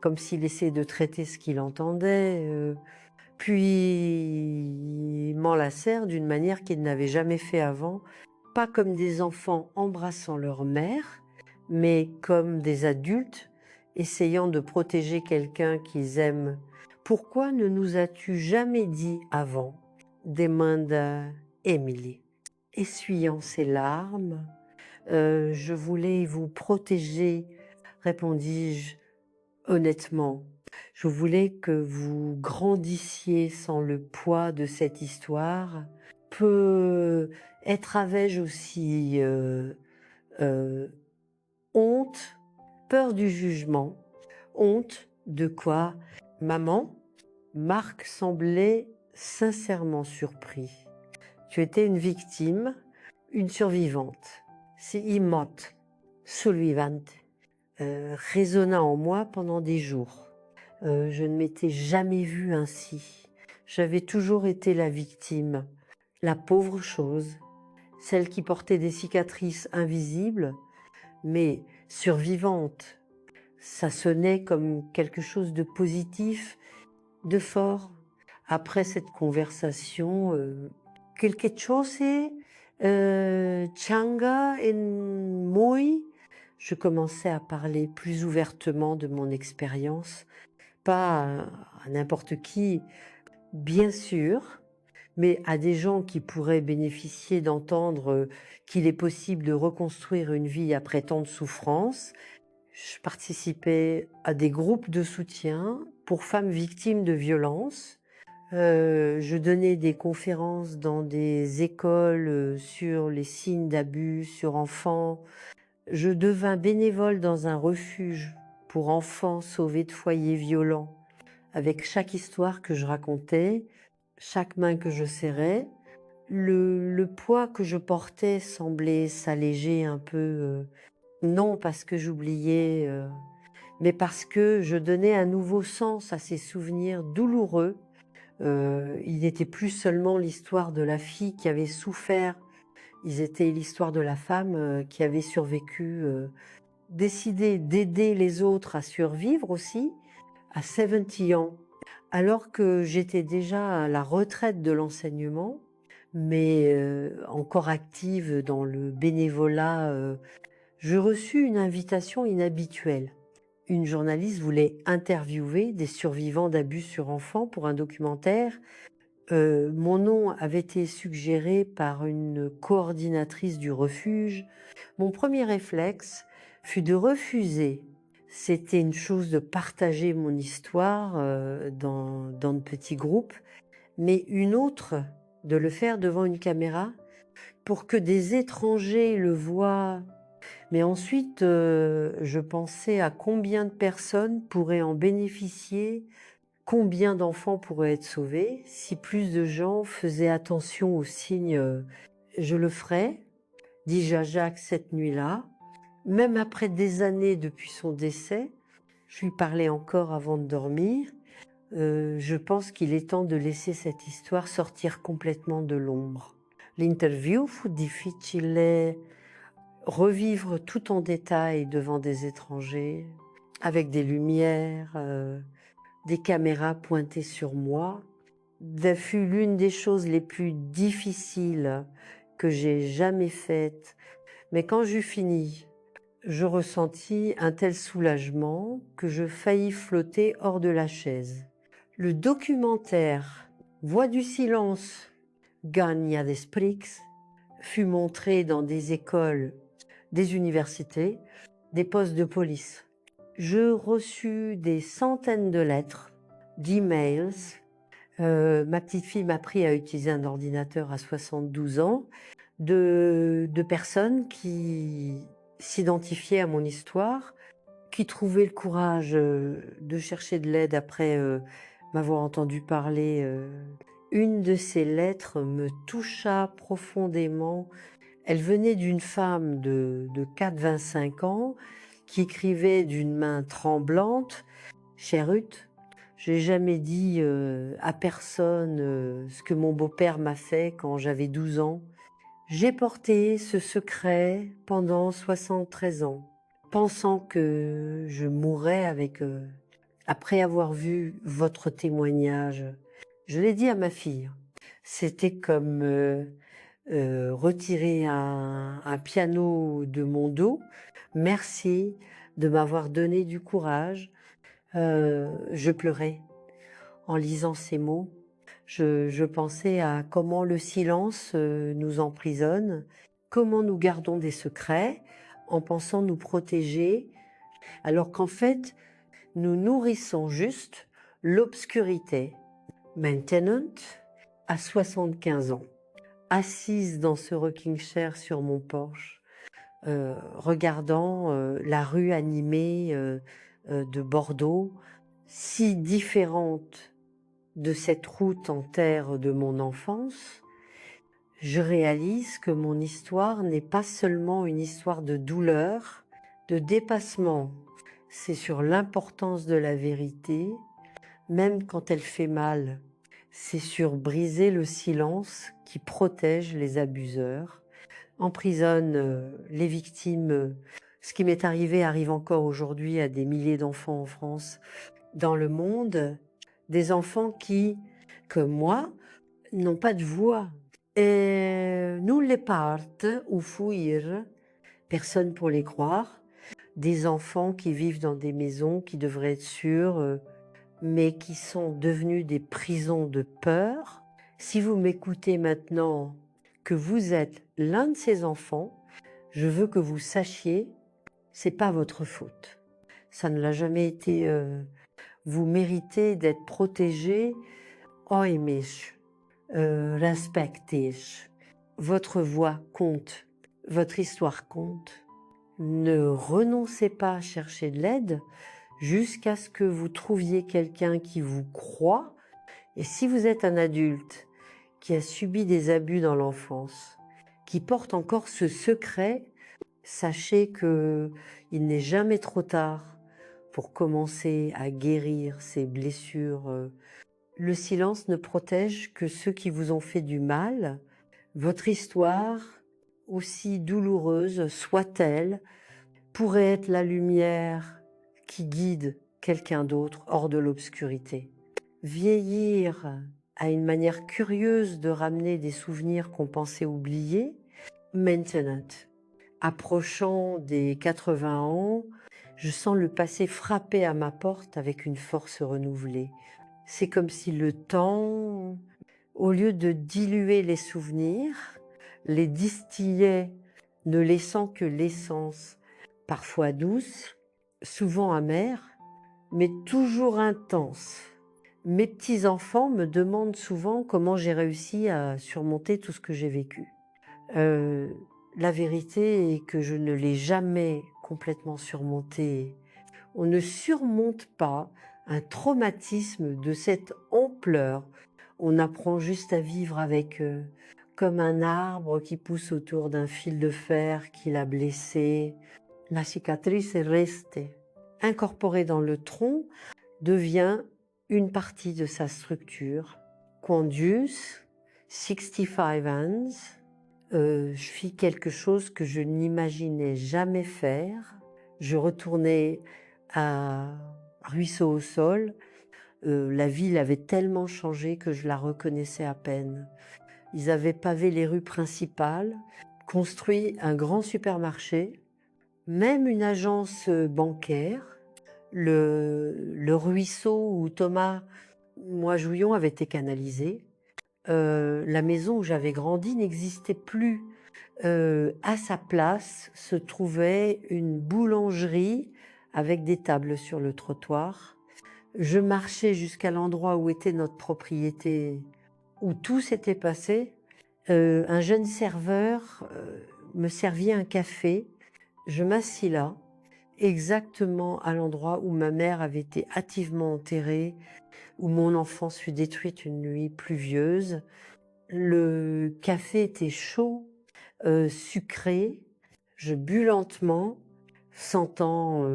comme s'il essayait de traiter ce qu'il entendait, puis m'enlacèrent d'une manière qu'il n'avait jamais fait avant, pas comme des enfants embrassant leur mère, mais comme des adultes essayant de protéger quelqu'un qu'ils aiment. Pourquoi ne nous as-tu jamais dit avant? Demanda Émilie. Essuyant ses larmes, je voulais vous protéger, répondis-je honnêtement. Je voulais que vous grandissiez sans le poids de cette histoire. Peut-être avais-je aussi honte, peur du jugement. Honte de quoi? Maman, Marc semblait sincèrement surpris. Tu étais une victime, une survivante. Si imot, survivante, résonna en moi pendant des jours. Je ne m'étais jamais vue ainsi. J'avais toujours été la victime, la pauvre chose, celle qui portait des cicatrices invisibles, mais survivante. Ça sonnait comme quelque chose de positif, de fort. Après cette conversation, quelque chose, Changa et Moi, je commençais à parler plus ouvertement de mon expérience, pas à n'importe qui, bien sûr, mais à des gens qui pourraient bénéficier d'entendre qu'il est possible de reconstruire une vie après tant de souffrances. Je participais à des groupes de soutien pour femmes victimes de violences. Je donnais des conférences dans des écoles sur les signes d'abus sur enfants. Je devins bénévole dans un refuge pour enfants sauvés de foyers violents. Avec chaque histoire que je racontais, chaque main que je serrais, le poids que je portais semblait s'alléger un peu. Non parce que j'oubliais, mais parce que je donnais un nouveau sens à ces souvenirs douloureux. Il n'était plus seulement l'histoire de la fille qui avait souffert, ils étaient l'histoire de la femme qui avait survécu. Décider d'aider les autres à survivre aussi, à 70 ans, alors que j'étais déjà à la retraite de l'enseignement, mais encore active dans le bénévolat, je reçus une invitation inhabituelle. Une journaliste voulait interviewer des survivants d'abus sur enfants pour un documentaire. Mon nom avait été suggéré par une coordinatrice du refuge. Mon premier réflexe fut de refuser. C'était une chose de partager mon histoire dans de petits groupes, mais une autre de le faire devant une caméra pour que des étrangers le voient. Mais ensuite, je pensais à combien de personnes pourraient en bénéficier, combien d'enfants pourraient être sauvés. Si plus de gens faisaient attention aux signes, je le ferais, dis-je à Jacques cette nuit-là. Même après des années depuis son décès, je lui parlais encore avant de dormir. Je pense qu'il est temps de laisser cette histoire sortir complètement de l'ombre. L'interview fu difficile, revivre tout en détail devant des étrangers, avec des lumières, des caméras pointées sur moi, fut l'une des choses les plus difficiles que j'ai jamais faites. Mais quand j'eus fini, je ressentis un tel soulagement que je faillis flotter hors de la chaise. Le documentaire Voix du silence, Gagna des Sprix, fut montré dans des écoles, des universités, des postes de police. Je reçus des centaines de lettres, d'emails. Ma petite fille m'a appris à utiliser un ordinateur à 72 ans, de personnes qui s'identifiaient à mon histoire, qui trouvaient le courage de chercher de l'aide après m'avoir entendu parler. Une de ces lettres me toucha profondément. Elle venait d'une femme de 4-25 ans qui écrivait d'une main tremblante: Chère Ruth, j'ai jamais dit à personne ce que mon beau-père m'a fait quand j'avais 12 ans. J'ai porté ce secret pendant 73 ans, pensant que je mourrais après avoir vu votre témoignage. Je l'ai dit à ma fille. C'était comme retirer un piano de mon dos. Merci de m'avoir donné du courage. Je pleurais en lisant ces mots. Je pensais à comment le silence nous emprisonne, comment nous gardons des secrets en pensant nous protéger, alors qu'en fait, nous nourrissons juste l'obscurité. Maintenant, à 75 ans, assise dans ce rocking chair sur mon porche, regardant la rue animée de Bordeaux, si différente de cette route en terre de mon enfance, je réalise que mon histoire n'est pas seulement une histoire de douleur, de dépassement. C'est sur l'importance de la vérité, même quand elle fait mal. C'est sur briser le silence qui protège les abuseurs, emprisonne les victimes. Ce qui m'est arrivé arrive encore aujourd'hui à des milliers d'enfants en France, dans le monde, des enfants qui, comme moi, n'ont pas de voix. Et nulle partent ou fuir, personne pour les croire. Des enfants qui vivent dans des maisons qui devraient être sûres, mais qui sont devenus des prisons de peur. Si vous m'écoutez maintenant, que vous êtes l'un de ces enfants, je veux que vous sachiez, c'est pas votre faute. Ça ne l'a jamais été. Vous méritez d'être protégé. Oimish, respectish. Votre voix compte, votre histoire compte. Ne renoncez pas à chercher de l'aide jusqu'à ce que vous trouviez quelqu'un qui vous croit. Et si vous êtes un adulte qui a subi des abus dans l'enfance, qui porte encore ce secret, sachez qu'il n'est jamais trop tard pour commencer à guérir ces blessures. Le silence ne protège que ceux qui vous ont fait du mal. Votre histoire, aussi douloureuse soit-elle, pourrait être la lumière qui guide quelqu'un d'autre hors de l'obscurité. Vieillir a une manière curieuse de ramener des souvenirs qu'on pensait oubliés. Maintenant, approchant des 80 ans, je sens le passé frapper à ma porte avec une force renouvelée. C'est comme si le temps, au lieu de diluer les souvenirs, les distillait, ne laissant que l'essence, parfois douce, souvent amère, mais toujours intense. Mes petits-enfants me demandent souvent comment j'ai réussi à surmonter tout ce que j'ai vécu. La vérité est que je ne l'ai jamais complètement surmonté. On ne surmonte pas un traumatisme de cette ampleur. On apprend juste à vivre avec, comme un arbre qui pousse autour d'un fil de fer qui l'a blessé. La cicatrice est restée. Incorporée dans le tronc, devient une partie de sa structure. Quandius, 65 ans, je fis quelque chose que je n'imaginais jamais faire. Je retournais à Ruisseau au Sol. La ville avait tellement changé que je la reconnaissais à peine. Ils avaient pavé les rues principales, construit un grand supermarché, même une agence bancaire. Le ruisseau où Thomas Moijouillon avait été canalisé. La maison où j'avais grandi n'existait plus. À sa place se trouvait une boulangerie avec des tables sur le trottoir. Je marchais jusqu'à l'endroit où était notre propriété, où tout s'était passé. Un jeune serveur me servit un café. Je m'assis là, exactement à l'endroit où ma mère avait été hâtivement enterrée, où mon enfance fut détruite une nuit pluvieuse. Le café était chaud, sucré. Je bus lentement, sentant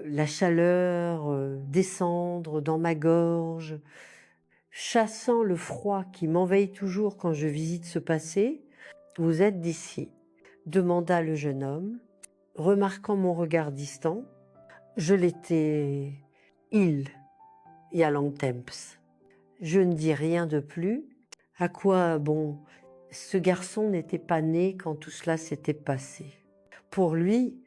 la chaleur descendre dans ma gorge, chassant le froid qui m'envahit toujours quand je visite ce passé. « Vous êtes d'ici ?» demanda le jeune homme, remarquant mon regard distant. Je l'étais. Il y a Longtemps. Je ne dis rien de plus. À quoi bon, ce garçon n'était pas né quand tout cela s'était passé. Pour lui,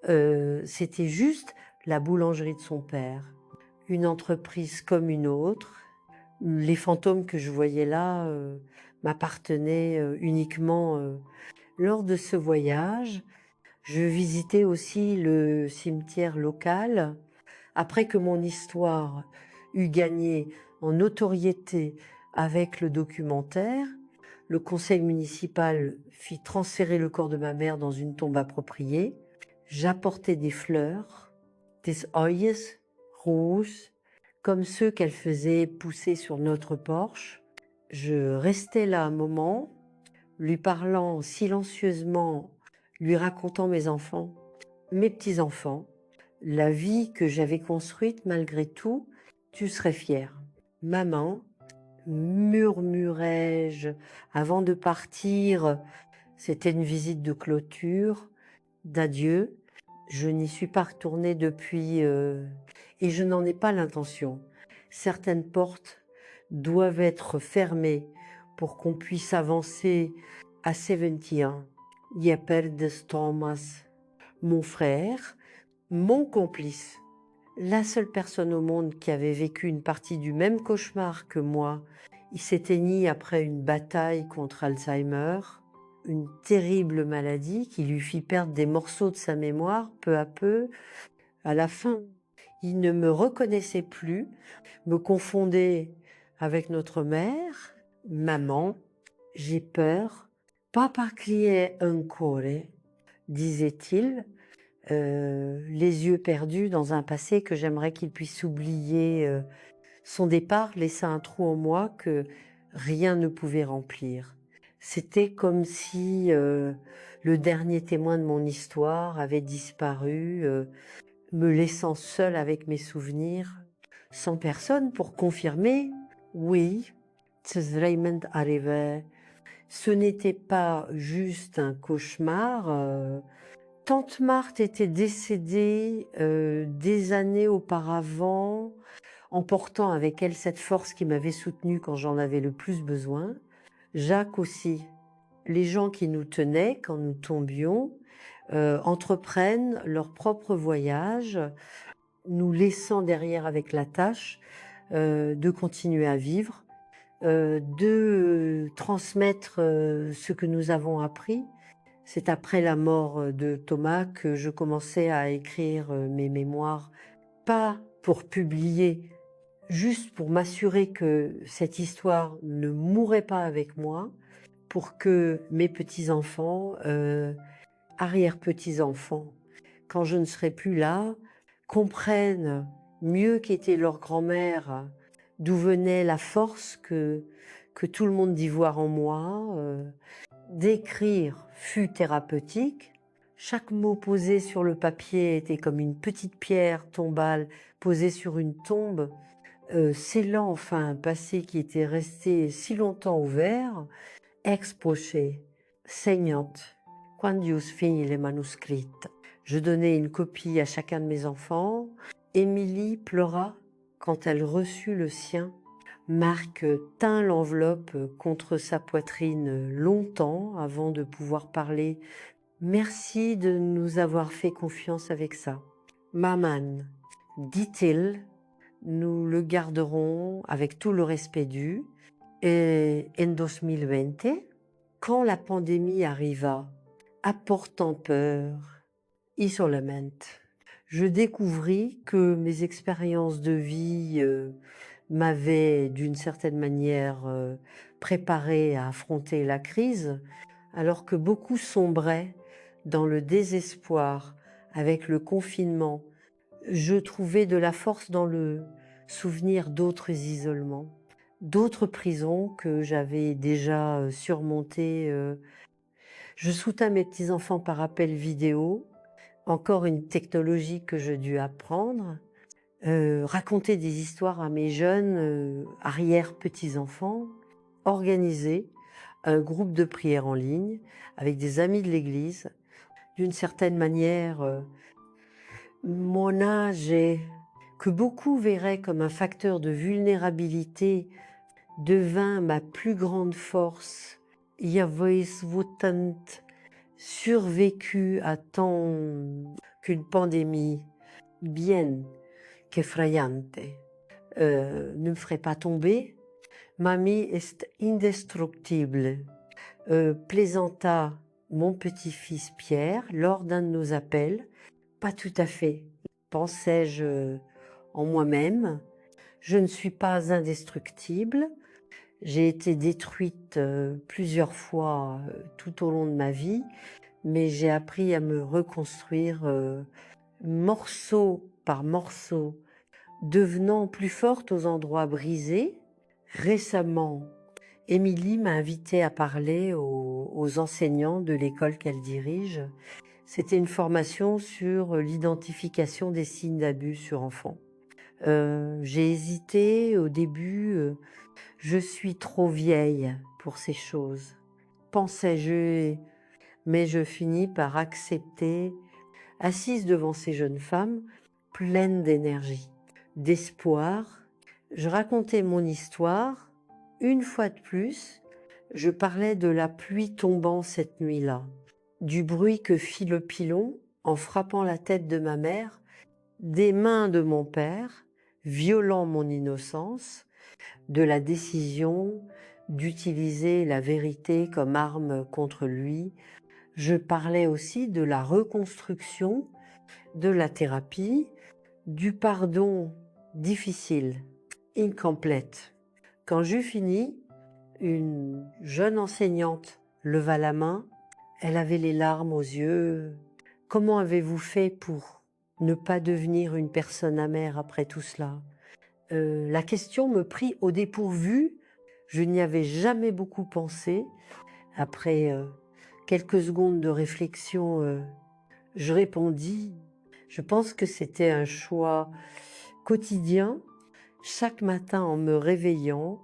c'était juste la boulangerie de son père, une entreprise comme une autre. Les fantômes que je voyais là m'appartenaient uniquement. Lors de ce voyage, je visitais aussi le cimetière local. Après que mon histoire eut gagné en notoriété avec le documentaire, le conseil municipal fit transférer le corps de ma mère dans une tombe appropriée. J'apportais des fleurs, des oyes rouges, comme ceux qu'elle faisait pousser sur notre porche. Je restais là un moment, lui parlant silencieusement, lui racontant mes enfants, mes petits-enfants, la vie que j'avais construite malgré tout. Tu serais fière. Maman, murmurai-je avant de partir. C'était une visite de clôture, d'adieu. Je n'y suis pas retournée depuis et je n'en ai pas l'intention. Certaines portes doivent être fermées pour qu'on puisse avancer à 71. Jeperdes Thomas, mon frère, mon complice, la seule personne au monde qui avait vécu une partie du même cauchemar que moi. Il s'éteignit après une bataille contre Alzheimer, une terrible maladie qui lui fit perdre des morceaux de sa mémoire peu à peu. À la fin, il ne me reconnaissait plus, me confondait avec notre mère. Maman, j'ai peur. Papa criait encore, disait-il, les yeux perdus dans un passé que j'aimerais qu'il puisse oublier. Son départ laissa un trou en moi que rien ne pouvait remplir. C'était comme si le dernier témoin de mon histoire avait disparu, me laissant seule avec mes souvenirs, sans personne pour confirmer, oui, Raymond arrivait. Ce n'était pas juste un cauchemar. Tante Marthe était décédée des années auparavant. emportant avec elle cette force qui m'avait soutenue quand j'en avais le plus besoin. Jacques aussi. Les gens qui nous tenaient quand nous tombions entreprennent leur propre voyage, nous laissant derrière avec la tâche de continuer à vivre, de transmettre ce que nous avons appris. C'est après la mort de Thomas que je commençais à écrire mes mémoires, pas pour publier, juste pour m'assurer que cette histoire ne mourrait pas avec moi, pour que mes petits-enfants, arrière-petits-enfants, quand je ne serai plus là, comprennent mieux qu'était leur grand-mère, d'où venait la force que tout le monde dit voir en moi. D'écrire fut thérapeutique. Chaque mot posé sur le papier était comme une petite pierre tombale posée sur une tombe, scellant enfin un passé qui était resté si longtemps ouvert. Exposé, saignante, quandius fini les manuscrits. Je donnai une copie à chacun de mes enfants. Émilie pleura quand elle reçut le sien. Marc tint l'enveloppe contre sa poitrine longtemps avant de pouvoir parler. Merci de nous avoir fait confiance avec ça. Maman, dit-il, nous le garderons avec tout le respect dû. Et en 2020, quand la pandémie arriva, apportant peur, isolement, je découvris que mes expériences de vie m'avaient d'une certaine manière préparé à affronter la crise, alors que beaucoup sombraient dans le désespoir avec le confinement. Je trouvais de la force dans le souvenir d'autres isolements, d'autres prisons que j'avais déjà surmontées. Je soutins mes petits-enfants par appel vidéo, encore une technologie que je dus apprendre. Raconter des histoires à mes jeunes arrière-petits-enfants, organiser un groupe de prière en ligne avec des amis de l'Église. D'une certaine manière, mon âge que beaucoup verraient comme un facteur de vulnérabilité devint ma plus grande force. J'avais survécu à tant qu'une pandémie bien qu'effrayante ne me ferait pas tomber. Mamie est indestructible, plaisanta mon petit-fils Pierre lors d'un de nos appels. Pas tout à fait, pensais-je en moi-même. Je ne suis pas indestructible. J'ai été détruite plusieurs fois tout au long de ma vie, mais j'ai appris à me reconstruire morceau par morceau, devenant plus forte aux endroits brisés. Récemment, Émilie m'a invitée à parler aux enseignants de l'école qu'elle dirige. C'était une formation sur l'identification des signes d'abus sur enfants. J'ai hésité au début, je suis trop vieille pour ces choses, pensais-je, mais je finis par accepter, assise devant ces jeunes femmes, pleines d'énergie, d'espoir. Je racontais mon histoire. Une fois de plus, je parlais de la pluie tombant cette nuit-là, du bruit que fit le pilon en frappant la tête de ma mère, des mains de mon père, violant mon innocence, de la décision d'utiliser la vérité comme arme contre lui. Je parlais aussi de la reconstruction, de la thérapie, du pardon difficile, incomplète. Quand j'eus fini, une jeune enseignante leva la main. Elle avait les larmes aux yeux. « Comment avez-vous fait pour ne pas devenir une personne amère après tout cela ?» La question me prit au dépourvu. Je n'y avais jamais beaucoup pensé. Après quelques secondes de réflexion, je répondis. Je pense que c'était un choix quotidien. Chaque matin, en me réveillant,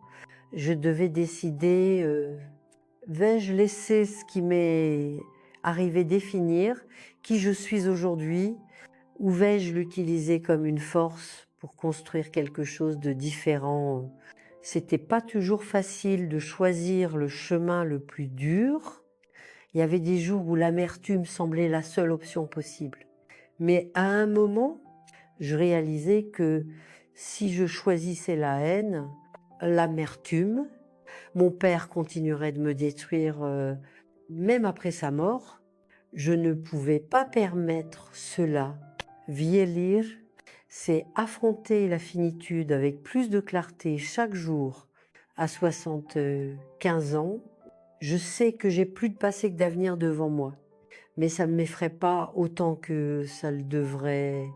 je devais décider, vais-je laisser ce qui m'est arrivé définir qui je suis aujourd'hui, ou vais-je l'utiliser comme une force pour construire quelque chose de différent. C'était pas toujours facile de choisir le chemin le plus dur. Il y avait des jours où l'amertume semblait la seule option possible. Mais à un moment, je réalisais que si je choisissais la haine, l'amertume, mon père continuerait de me détruire même après sa mort. Je ne pouvais pas permettre cela. Vieillir, c'est affronter la finitude avec plus de clarté chaque jour. À 75 ans, je sais que j'ai plus de passé que d'avenir devant moi. Mais ça ne m'effraie pas autant que ça le devrait.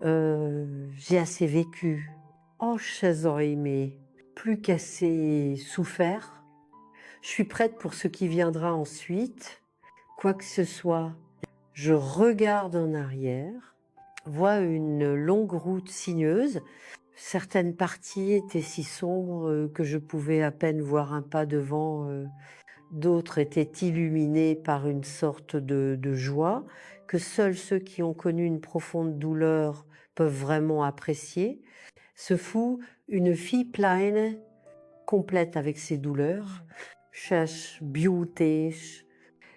J'ai assez vécu. Oh, chers aimés, plus qu'assez souffert. Je suis prête pour ce qui viendra ensuite. Quoi que ce soit, je regarde en arrière, vois une longue route sinueuse. Certaines parties étaient si sombres que je pouvais à peine voir un pas devant. D'autres étaient illuminées par une sorte de joie que seuls ceux qui ont connu une profonde douleur peuvent vraiment apprécier. Ce fut une fille pleine, complète avec ses douleurs. Cherche beauté.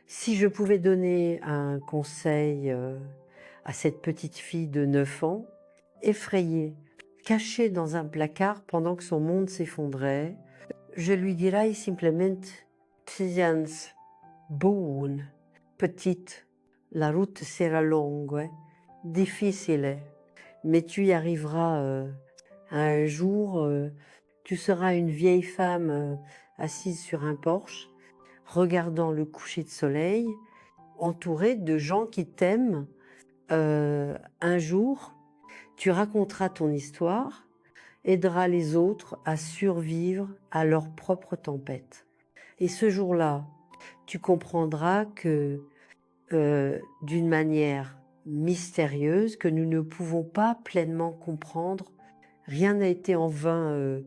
Si je pouvais donner un conseil à cette petite fille de 9 ans, effrayée, cachée dans un placard pendant que son monde s'effondrait, je lui dirais simplement: Tiens, bonne, petite, la route sera longue, difficile, mais tu y arriveras un jour. Tu seras une vieille femme assise sur un porche, regardant le coucher de soleil, entourée de gens qui t'aiment. Un jour, tu raconteras ton histoire, aideras les autres à survivre à leur propre tempête. Et ce jour-là, tu comprendras que, d'une manière mystérieuse, que nous ne pouvons pas pleinement comprendre, rien n'a été en vain.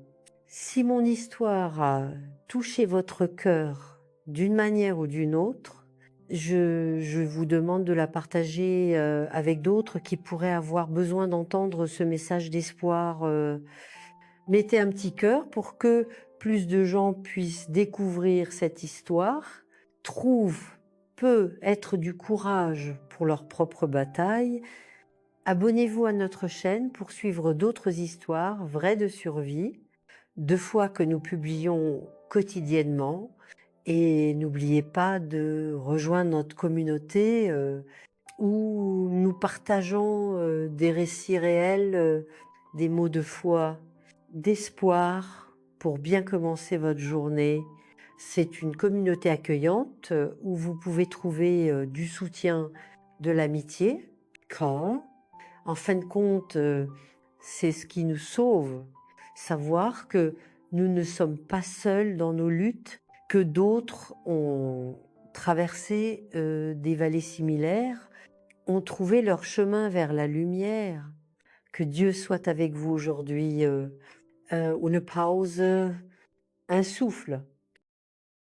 Si mon histoire a touché votre cœur d'une manière ou d'une autre, je vous demande de la partager avec d'autres qui pourraient avoir besoin d'entendre ce message d'espoir. Mettez un petit cœur pour que plus de gens puissent découvrir cette histoire, trouvent, peut être du courage pour leur propre bataille. Abonnez-vous à notre chaîne pour suivre d'autres histoires vraies de survie, 2 fois que nous publions quotidiennement. Et n'oubliez pas de rejoindre notre communauté où nous partageons des récits réels, des mots de foi, d'espoir pour bien commencer votre journée. C'est une communauté accueillante où vous pouvez trouver du soutien, de l'amitié, car en fin de compte, c'est ce qui nous sauve, savoir que nous ne sommes pas seuls dans nos luttes, que d'autres ont traversé des vallées similaires, ont trouvé leur chemin vers la lumière. Que Dieu soit avec vous aujourd'hui. Une pause, un souffle.